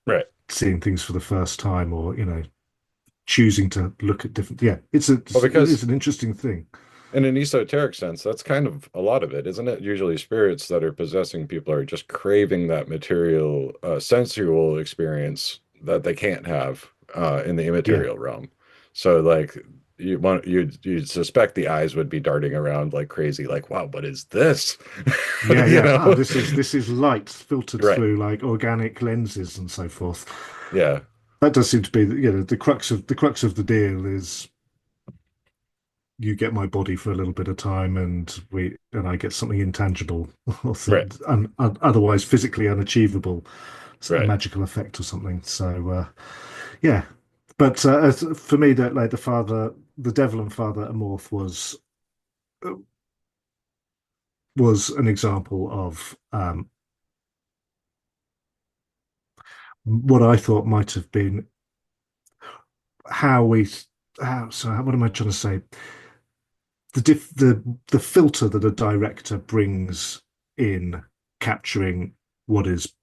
right. seeing things for the first time, or choosing to look at different. Yeah, Well, it is because an interesting thing. in an esoteric sense, that's kind of a lot of it, isn't it? Usually, spirits that are possessing people are just craving that material, sensual experience that they can't have in the Yeah, immaterial realm. So, like, you'd suspect the eyes would be darting around like crazy, like, wow, what is this? yeah, You yeah. Oh, know? this is light filtered Right. through like organic lenses and so forth. Yeah. That does seem to be, the crux of the deal is you get my body for a little bit of time and I get something intangible or Right. otherwise physically unachievable, a Right. magical effect or something. So yeah, but for me, that like the devil and Father Amorth was an example of what I thought might have been how we how so what am I trying to say? The filter that a director brings in capturing what is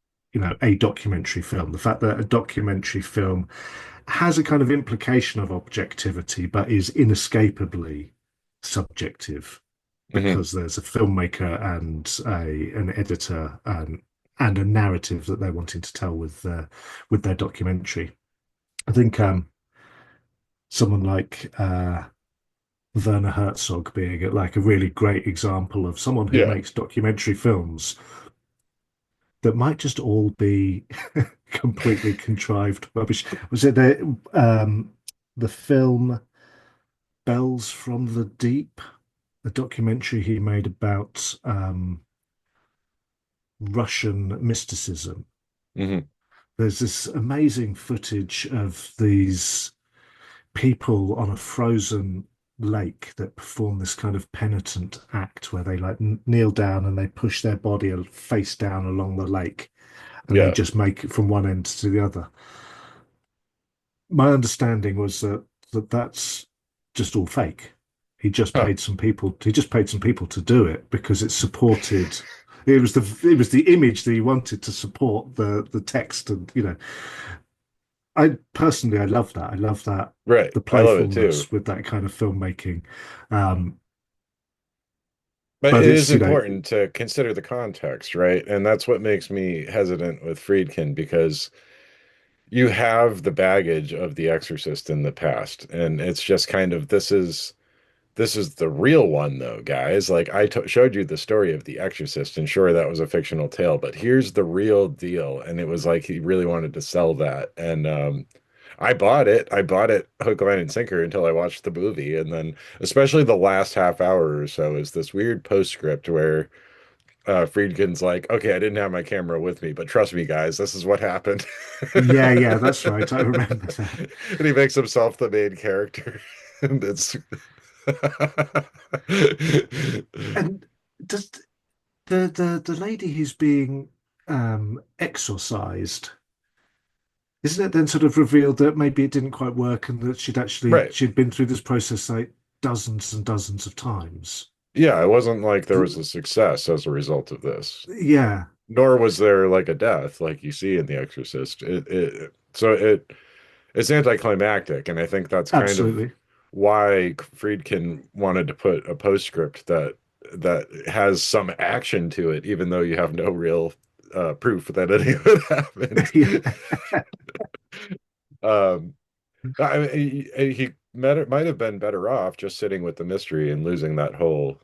a documentary film, the fact that a documentary film has a kind of implication of objectivity but is inescapably subjective Hmm. because there's a filmmaker and a an editor and a narrative that they're wanting to tell with their documentary. I think someone like Werner Herzog being like a really great example of someone who Yeah. makes documentary films that might just all be completely contrived rubbish. Was it the film Bells from the Deep, a documentary he made about Russian mysticism? Hmm. There's this amazing footage of these people on a frozen lake that perform this kind of penitent act where they like kneel down and they push their body face down along the lake and they Yeah. just make it from one end to the other. My understanding was that's just all fake. Huh. He just paid some people to do it because it supported it was the image that he wanted to support the text. And I personally, I love that. I love that, Right. the I love it too. playfulness with that kind of filmmaking. Um, But but it is it's, important to consider the context, right? And that's what makes me hesitant with Friedkin because you have the baggage of The Exorcist in the past, and it's just kind of this is the real one though, guys. Like showed you the story of The Exorcist, and sure, that was a fictional tale, but here's the real deal. And it was like he really wanted to sell that. And I bought it. I bought it hook, line, and sinker until I watched the movie. And then especially the last half hour or so is this weird postscript where Friedkin's like, okay, I didn't have my camera with me, but trust me, guys, this is what happened. yeah, yeah, that's right. I remember that. And he makes himself the main character. And it's And does the lady who's being exorcised, isn't it then sort of revealed that maybe it didn't quite work and that Right. she'd been through this process like dozens and dozens of times? Yeah, it wasn't like there was Th- a success as a result of this, Yeah, nor was there like a death like you see in The Exorcist. It's anticlimactic, and I think that's kind of absolutely. why Friedkin wanted to put a postscript that has some action to it, even though you have no real proof that any of it happened. Yeah, Um, I mean, might have been better off just sitting with the mystery and losing that whole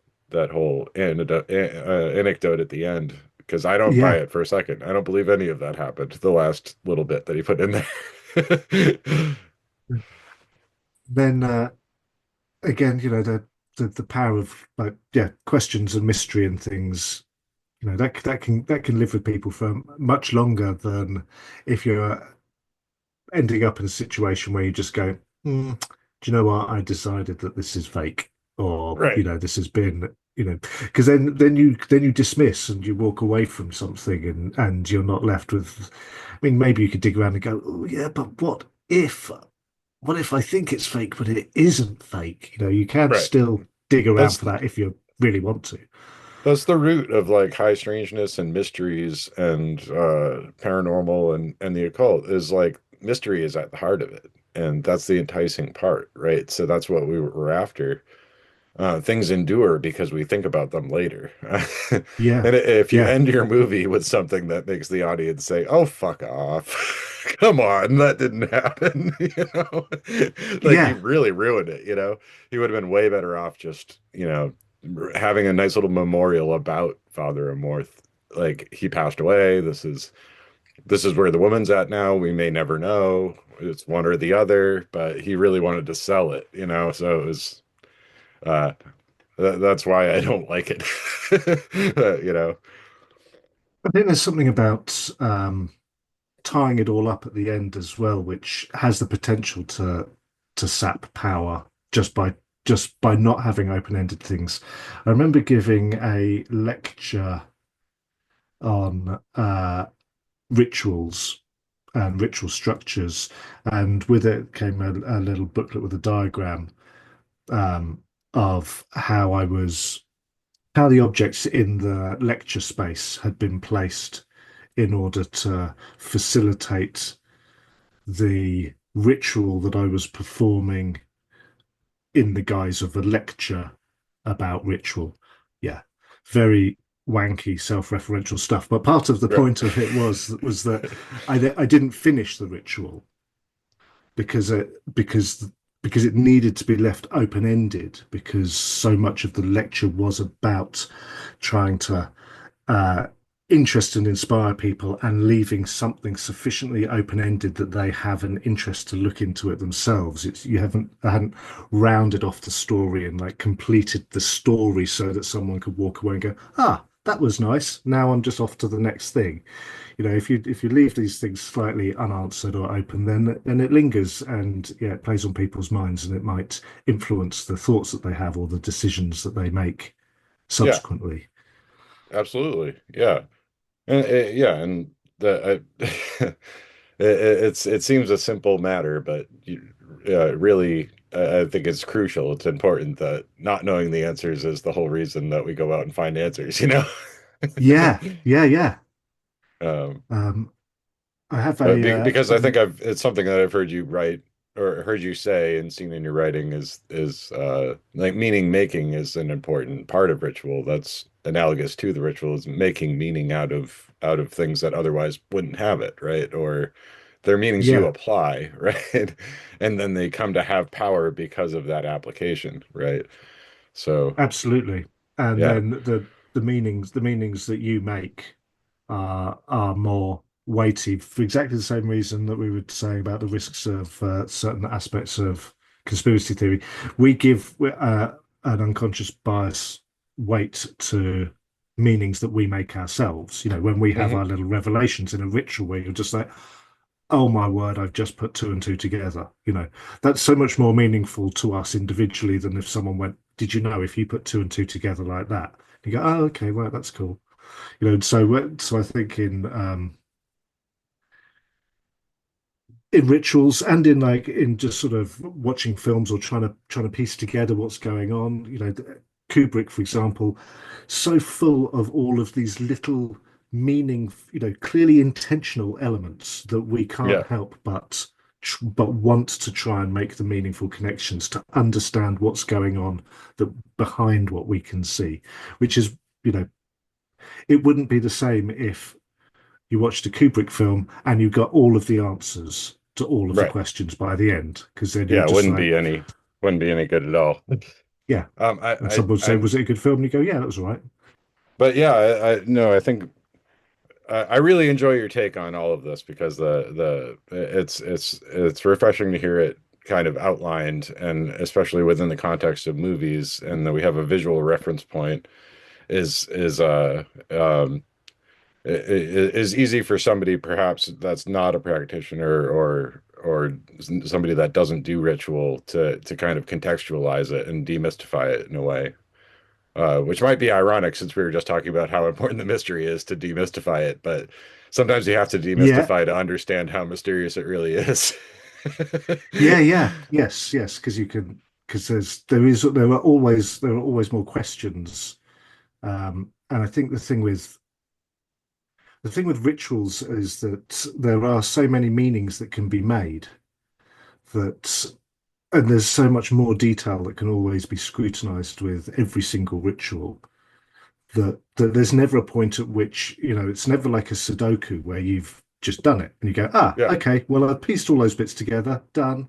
anecdote at the end, because I don't buy yeah. it for a second. I don't believe any of that happened. The last little bit that he put in there. Then again, the power of like questions and mystery and things. That can live with people for much longer than if you're ending up in a situation where you just go, do you know what? I decided that this is fake, or Right, this has been, because then you dismiss and you walk away from something, and you're not left with. I mean, maybe you could dig around and go, oh yeah, but what if I think it's fake, but it isn't fake? You can right. still dig around That's for that if you really want to. that's the root of like high strangeness and mysteries and paranormal and the occult is like mystery is at the heart of it. And that's the enticing part, right? So that's what we were after. Things endure because we think about them later. Yeah, And if you yeah, end your movie with something that makes the audience say, "Oh, fuck off." Come on, that didn't happen, Like yeah. you really ruined it, He would have been way better off just, having a nice little memorial about Father Amorth. Like he passed away. This is where the woman's at now. We may never know. It's one or the other, but he really wanted to sell it. So it was uh that's why I don't like it. You know. I think there's something about tying it all up at the end as well, which has the potential to sap power just by not having open-ended things. I remember giving a lecture on rituals and ritual structures, and with it came a little booklet with a diagram um, of how the objects in the lecture space had been placed in order to facilitate the ritual that I was performing in the guise of a lecture about ritual. Yeah, very wanky self-referential stuff. But part of the Right. point of it was that I didn't finish the ritual because it needed to be left open-ended because so much of the lecture was about trying to uh, interest and inspire people and leaving something sufficiently open-ended that they have an interest to look into it themselves. I hadn't rounded off the story and like completed the story so that someone could walk away and go, ah, that was nice. Now I'm just off to the next thing. If you leave these things slightly unanswered or open, then it lingers and yeah, it plays on people's minds and it might influence the thoughts that they have or the decisions that they make Yeah, subsequently. absolutely. Yeah. And the it seems a simple matter, but really, I think it's crucial. It's important that not knowing the answers is the whole reason that we go out and find answers. Yeah, yeah, yeah. Um, Um, I have but a because I think it's something that I've heard you write or heard you say and seen in your writing is like meaning making is an important part of ritual. That's analogous to the ritual is making meaning out of things that otherwise wouldn't have it, right? Or their meanings you yeah, apply, right? And then they come to have power because of that application, right? So absolutely. And yeah. then the meanings that you make are more weighty for exactly the same reason that we were saying about the risks of certain aspects of conspiracy theory. We give an unconscious bias weight to meanings that we make ourselves. When we have Hmm. our little revelations in a ritual where you're just like, oh my word, I've just put two and two together. That's so much more meaningful to us individually than if someone went, did you know if you put two and two together like that? You go, oh, okay, right, that's cool. So I think in rituals and in in just sort of watching films or trying to piece together what's going on. Kubrick, for example, so full of all of these little meaning, clearly intentional elements that we can't Yeah. help but want to try and make the meaningful connections to understand what's going on that behind what we can see, which is, you know, it wouldn't be the same if you watched a Kubrick film and you got all of the answers to all of the Right. questions by the end, because then you're Yeah, it just like, wouldn't be any good at all. yeah. And someone would say, I'm was it a good film? And you go, yeah, that was all right. but yeah, I no, I think I really enjoy your take on all of this because it's refreshing to hear it kind of outlined, and especially within the context of movies, and that we have a visual reference point is is easy for somebody perhaps that's not a practitioner or somebody that doesn't do ritual to kind of contextualize it and demystify it in a way. Which might be ironic since we were just talking about how important the mystery is to demystify it, but sometimes you have to Yeah, demystify to understand how mysterious it really is. yeah, yes, because because there are always more questions. And I think the thing with rituals is that there are so many meanings that can be made that, and there's so much more detail that can always be scrutinized with every single ritual that there's never a point at which, it's never like a Sudoku where you've just done it and you go, Yeah, okay, well, I've pieced all those bits together, done.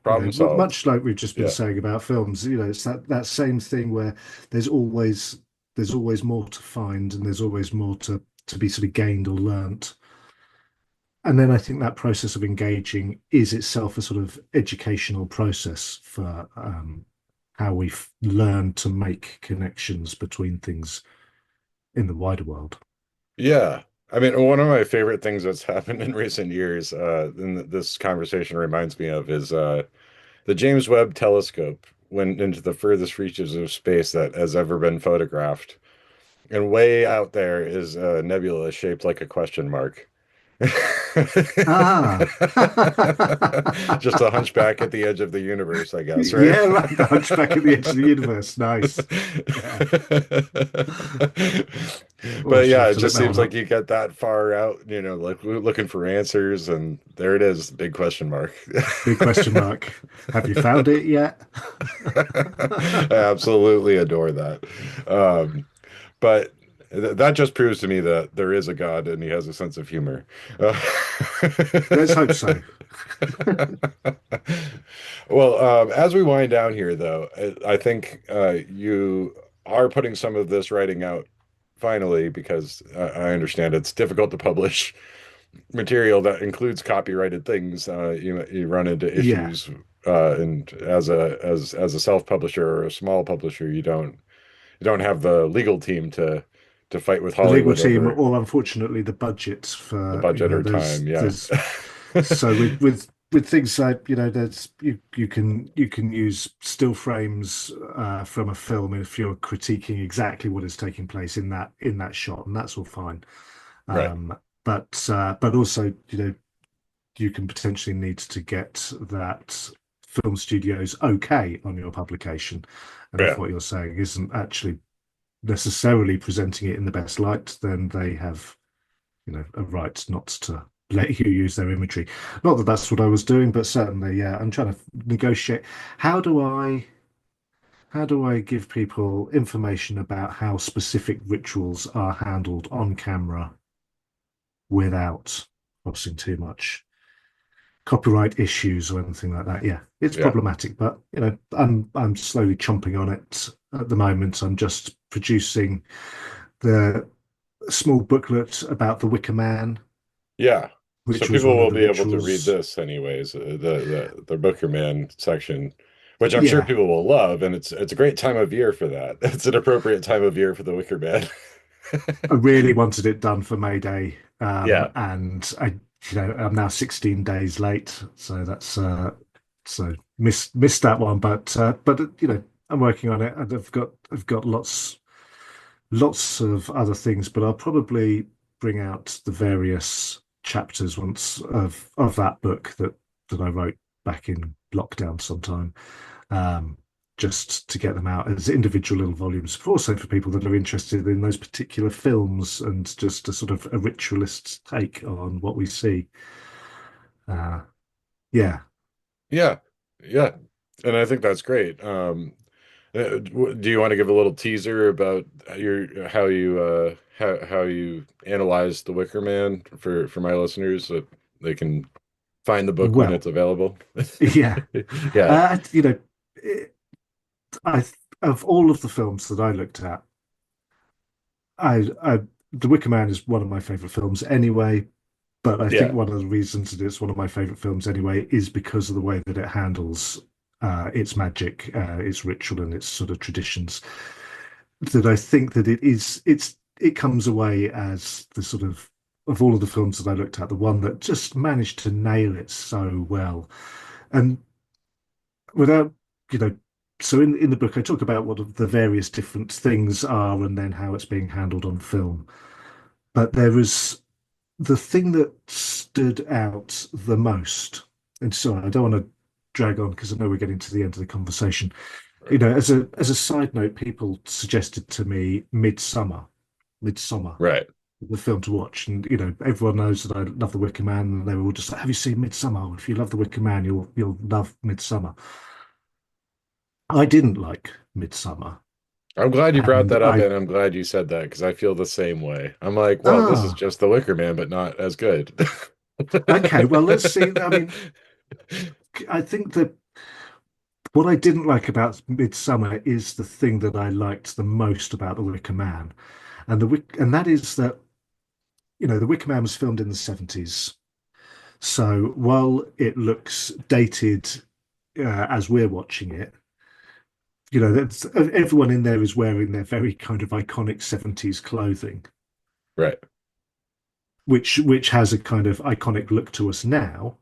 problem solved. Much like we've just been Yeah. saying about films, it's that same thing where there's always there's always more to find and there's always more to be sort of gained or learnt. And then I think that process of engaging is itself a sort of educational process for how we learn to make connections between things in the wider world. Yeah. I mean, one of my favorite things that's happened in recent years, and this conversation reminds me of, is the James Webb Telescope went into the furthest reaches of space that has ever been photographed. And way out there is a nebula shaped like a question mark. Ah, Just a hunchback at the edge of the universe, I guess, right? yeah, right. The Hunchback at the Edge of the Universe. Nice. Yeah. Oh, I But should yeah, have it to look just that seems one like up. you get that far out, like looking for answers, and there it is, big question mark. Big question mark. Have you found it yet? I absolutely adore that. But that just proves to me that there is a God and he has a sense of humor. Let's hope so. Well, as we wind down here, though, I think you are putting some of this writing out finally because I understand it's difficult to publish material that includes copyrighted things. You run into Yeah. issues, and as a self-publisher or a small publisher, you don't have the legal team to fight with The legal Hollywood team, over or unfortunately the budget the for, budget or time. Yeah. there's so with things like, there's you can use still frames from a film if you're critiquing exactly what is taking place in that shot, and that's all fine. Right. Um, but also, you can potentially need to get that film studio's okay on your publication. And if Yeah. what you're saying isn't actually necessarily presenting it in the best light, then they have, a right not to let you use their imagery. Not that that's what I was doing, but certainly, yeah, I'm trying to negotiate. How do I how do I give people information about how specific rituals are handled on camera without crossing too much copyright issues or anything like that? Yeah, it's Yeah. problematic, but I'm slowly chomping on it at the moment. I'm just producing the small booklet about the Wicker Man, Yeah. So which was people one of will the be able to read rituals. this anyways, the Booker Man section, which I'm sure Yeah, people will love, and it's a great time of year for that. It's an appropriate time of year for the Wicker Man. I really wanted it done for May Day, Yeah. and I'm now 16 days late, so that's so missed that one. But I'm working on it, and I've got lots of other things, but I'll probably bring out the various chapters once of that book that I wrote back in lockdown sometime, um, just to get them out as individual little volumes, but also for people that are interested in those particular films and just a sort of a ritualist take on what we see. Uh, yeah. Yeah, yeah, and I think that's great. Do you want to give a little teaser about your how you analyze The Wicker Man for my listeners so they can find the book when Well, it's available? yeah. Yeah, You know, it, I of all of the films that I looked at, I The Wicker Man is one of my favorite films anyway. But I think yeah, one of the reasons that it's one of my favorite films anyway is because of the way that it handles its magic, its ritual, and its sort of traditions. That I think that it comes away as the sort of all of the films that I looked at, the one that just managed to nail it so well. And without, you know, so in the book I talk about what the various different things are and then how it's being handled on film. But there is the thing that stood out the most, and sorry, I don't want to drag on because I know we're getting to the end of the conversation. right, As a side note, people suggested to me Midsummer, right. the film to watch, and everyone knows that I love The Wicker Man, and they were all just like, "Have you seen Midsummer? If you love The Wicker Man, you'll love Midsummer." I didn't like Midsummer, I'm glad you brought and that up, I and I'm glad you said that because I feel the same way. I'm like, well, this is ah just The Wicker Man, but not as good. okay, well let's see. I mean, I think that what I didn't like about Midsummer is the thing that I liked the most about The Wicker Man, and that is that The Wicker Man was filmed in the 70s. So while it looks dated as we're watching it, that's, everyone in there is wearing their very kind of iconic 70s clothing, Right. which has a kind of iconic look to us now,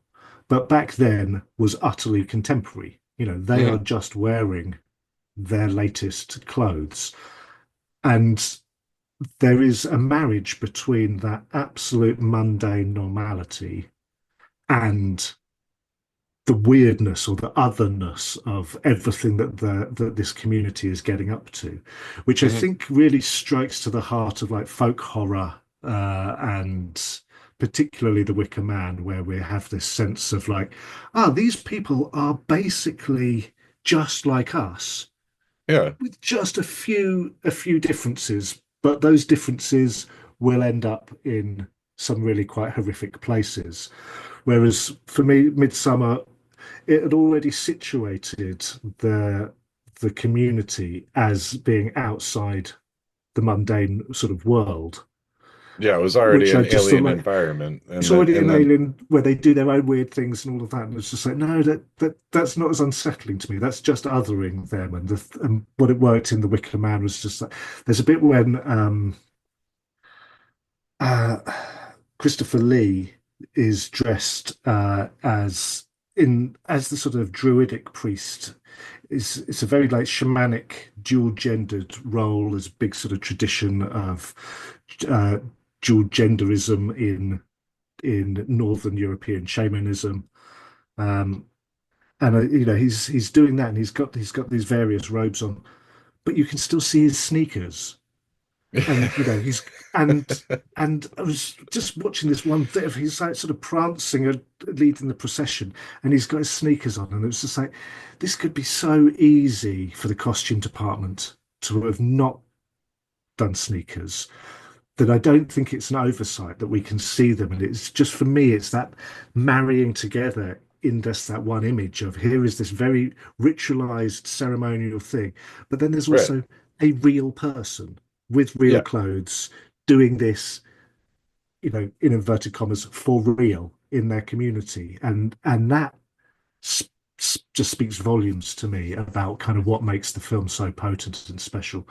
but back then was utterly contemporary. They are Hmm. just wearing their latest clothes. And there is a marriage between that absolute mundane normality and the weirdness or the otherness of everything that this community is getting up to, which I Hmm. think really strikes to the heart of like folk horror and particularly The Wicker Man, where we have this sense of like, these people are basically just like us Yeah. with just a few differences, but those differences will end up in some really quite horrific places. Whereas for me, Midsummer, it had already situated the community as being outside the mundane sort of world, Yeah, it was already which I an just thought alien like environment. it's And then already and an then alien where they do their own weird things and all of that. And it's just like, no, that's not as unsettling to me. That's just othering them. And what it worked in The Wicker Man was just like there's a bit when uh, Christopher Lee is dressed as the sort of druidic priest. It's a very like shamanic, dual-gendered role. There's a big sort of tradition of uh, dual genderism in Northern European shamanism. Um, and he's doing that, and he's got these various robes on, but you can still see his sneakers, and he's and and I was just watching this one bit of he's like sort of prancing and leading the procession, and he's got his sneakers on, and it was just like this could be so easy for the costume department to have not done sneakers, that I don't think it's an oversight that we can see them. And it's just for me, it's that marrying together in just that one image of here is this very ritualized ceremonial thing, but then there's right. also a real person with real Yeah. clothes doing this, in inverted commas, for real in their community. And that just speaks volumes to me about kind of what makes the film so potent and special.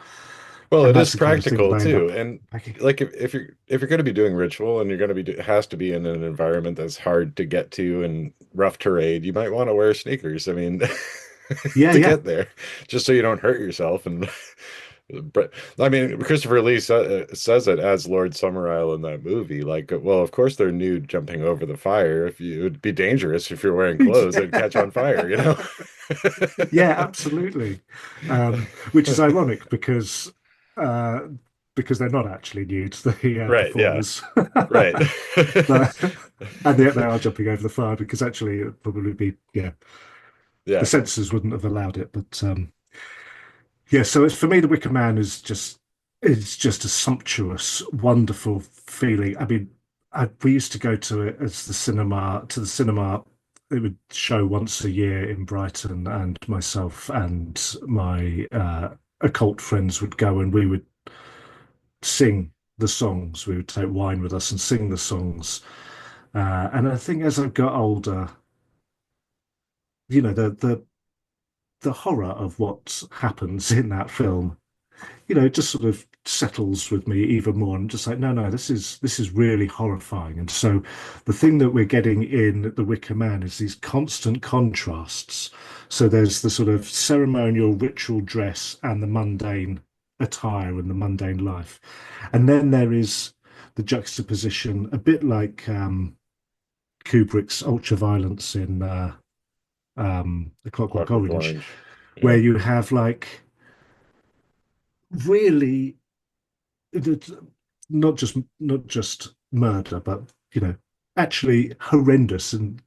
Well, And it is that's the kind of thing that practical I end too. up And making. like if you're going to be doing ritual and you're going to be it has to be in an environment that's hard to get to and rough terrain, you might want to wear sneakers. I mean, Yeah, to yeah. get there, just so you don't hurt yourself and But I mean, Christopher Lee says it as Lord Summerisle in that movie. Like, well, of course they're nude jumping over the fire. If you, it would be dangerous if you're wearing clothes, it'd catch on fire, you know? Yeah, absolutely. Which is ironic uh, because they're not actually nude, the Right, yeah, performers, right. but and yet they are jumping over the fire because actually it would probably be the Yeah, censors wouldn't have allowed it. But yeah, so it's for me, The Wicker Man is just a sumptuous, wonderful feeling. I mean, we used to go to it as the cinema. It would show once a year in Brighton, and myself and my occult friends would go, and we would sing the songs. We would take wine with us and sing the songs. And I think as I got older, the horror of what happens in that film, it just sort of settles with me even more. And just like, no, no, this is really horrifying. And so the thing that we're getting in The Wicker Man is these constant contrasts. So there's the sort of ceremonial ritual dress and the mundane attire and the mundane life. And then there is the juxtaposition, a bit like Kubrick's ultraviolence in The Clockwork Clockwork Orange, Orange. where Yeah. you have like really not just murder, but actually horrendous and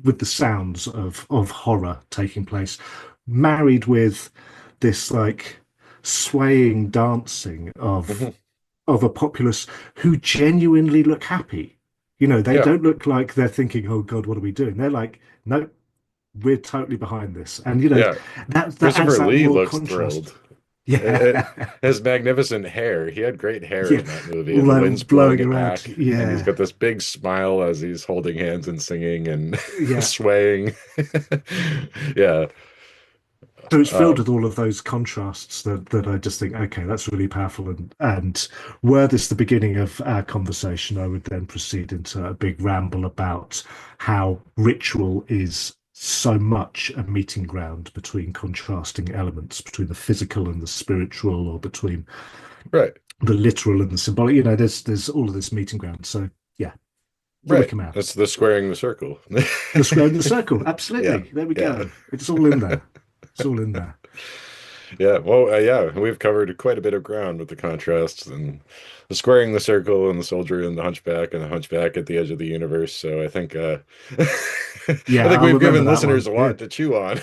with the sounds of horror taking place, married with this like swaying dancing Mhm. of a populace who genuinely look happy. They Yeah. don't look like they're thinking, "Oh God, what are we doing?" They're like, "No, we're totally behind this," and Yeah. that adds Christopher that Lee more looks contrast. thrilled. Yeah, His magnificent hair. He had great hair yeah, in that movie, all and the that wind's blowing blowing it around. back, and he's Yeah, got this big smile as he's holding hands and singing and yeah. swaying. Yeah. So it's filled Um, with all of those contrasts that I just think, okay, that's really powerful. And were this the beginning of our conversation, I would then proceed into a big ramble about how ritual is so much a meeting ground between contrasting elements, between the physical and the spiritual, or between right. the literal and the symbolic. There's all of this meeting ground. So yeah, the Right. Wicker Man, That's the squaring the circle. the square and the circle. Yeah. Absolutely. There we Yeah. go. It's all in there. It's all in there. Yeah, well, yeah, we've covered quite a bit of ground with the contrasts and the squaring the circle and the soldier and the hunchback at the edge of the universe. So I think I Yeah, think I'll we've remember given that listeners one. a lot Good. to chew on.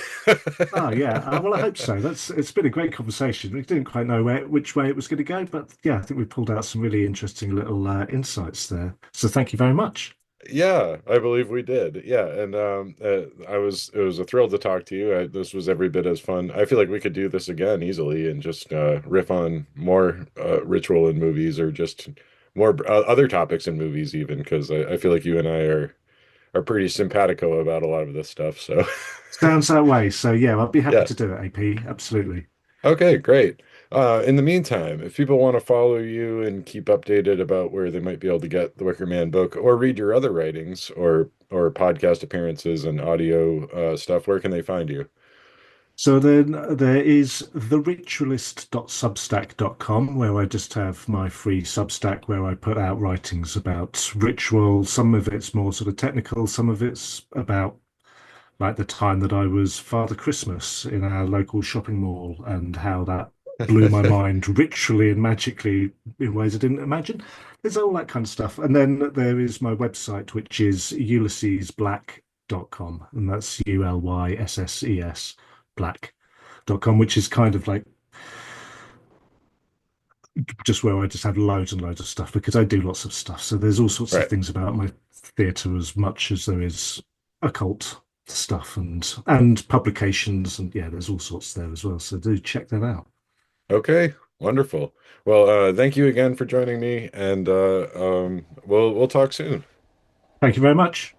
Oh yeah. Well, I hope so. It's been a great conversation. We didn't quite know which way it was going to go, but yeah, I think we pulled out some really interesting little insights there. So thank you very much. Yeah, I believe we did. Yeah, and it was a thrill to talk to you. This was every bit as fun. I feel like we could do this again easily and just riff on more ritual in movies or just more other topics in movies even because I feel like you and I are pretty simpatico about a lot of this stuff. So Sounds that way. So yeah, I'd be happy yeah. to do it, AP. Absolutely. Okay, great. In the meantime, if people want to follow you and keep updated about where they might be able to get the Wicker Man book or read your other writings or podcast appearances and audio stuff, where can they find you? So then there is theritualist.substack.com, where I just have my free Substack where I put out writings about ritual. Some of it's more sort of technical, some of it's about like the time that I was Father Christmas in our local shopping mall and how that blew my mind ritually and magically in ways I didn't imagine. There's all that kind of stuff. And then there is my website, which is ulyssesblack.com, and that's ULYSSES black.com, which is kind of like just where I just have loads and loads of stuff because I do lots of stuff. So there's all sorts of Right. things about my theatre as much as there is occult stuff and publications and yeah, there's all sorts there as well. So do check that out. Okay, wonderful. Well, thank you again for joining me, and we'll talk soon. Thank you very much.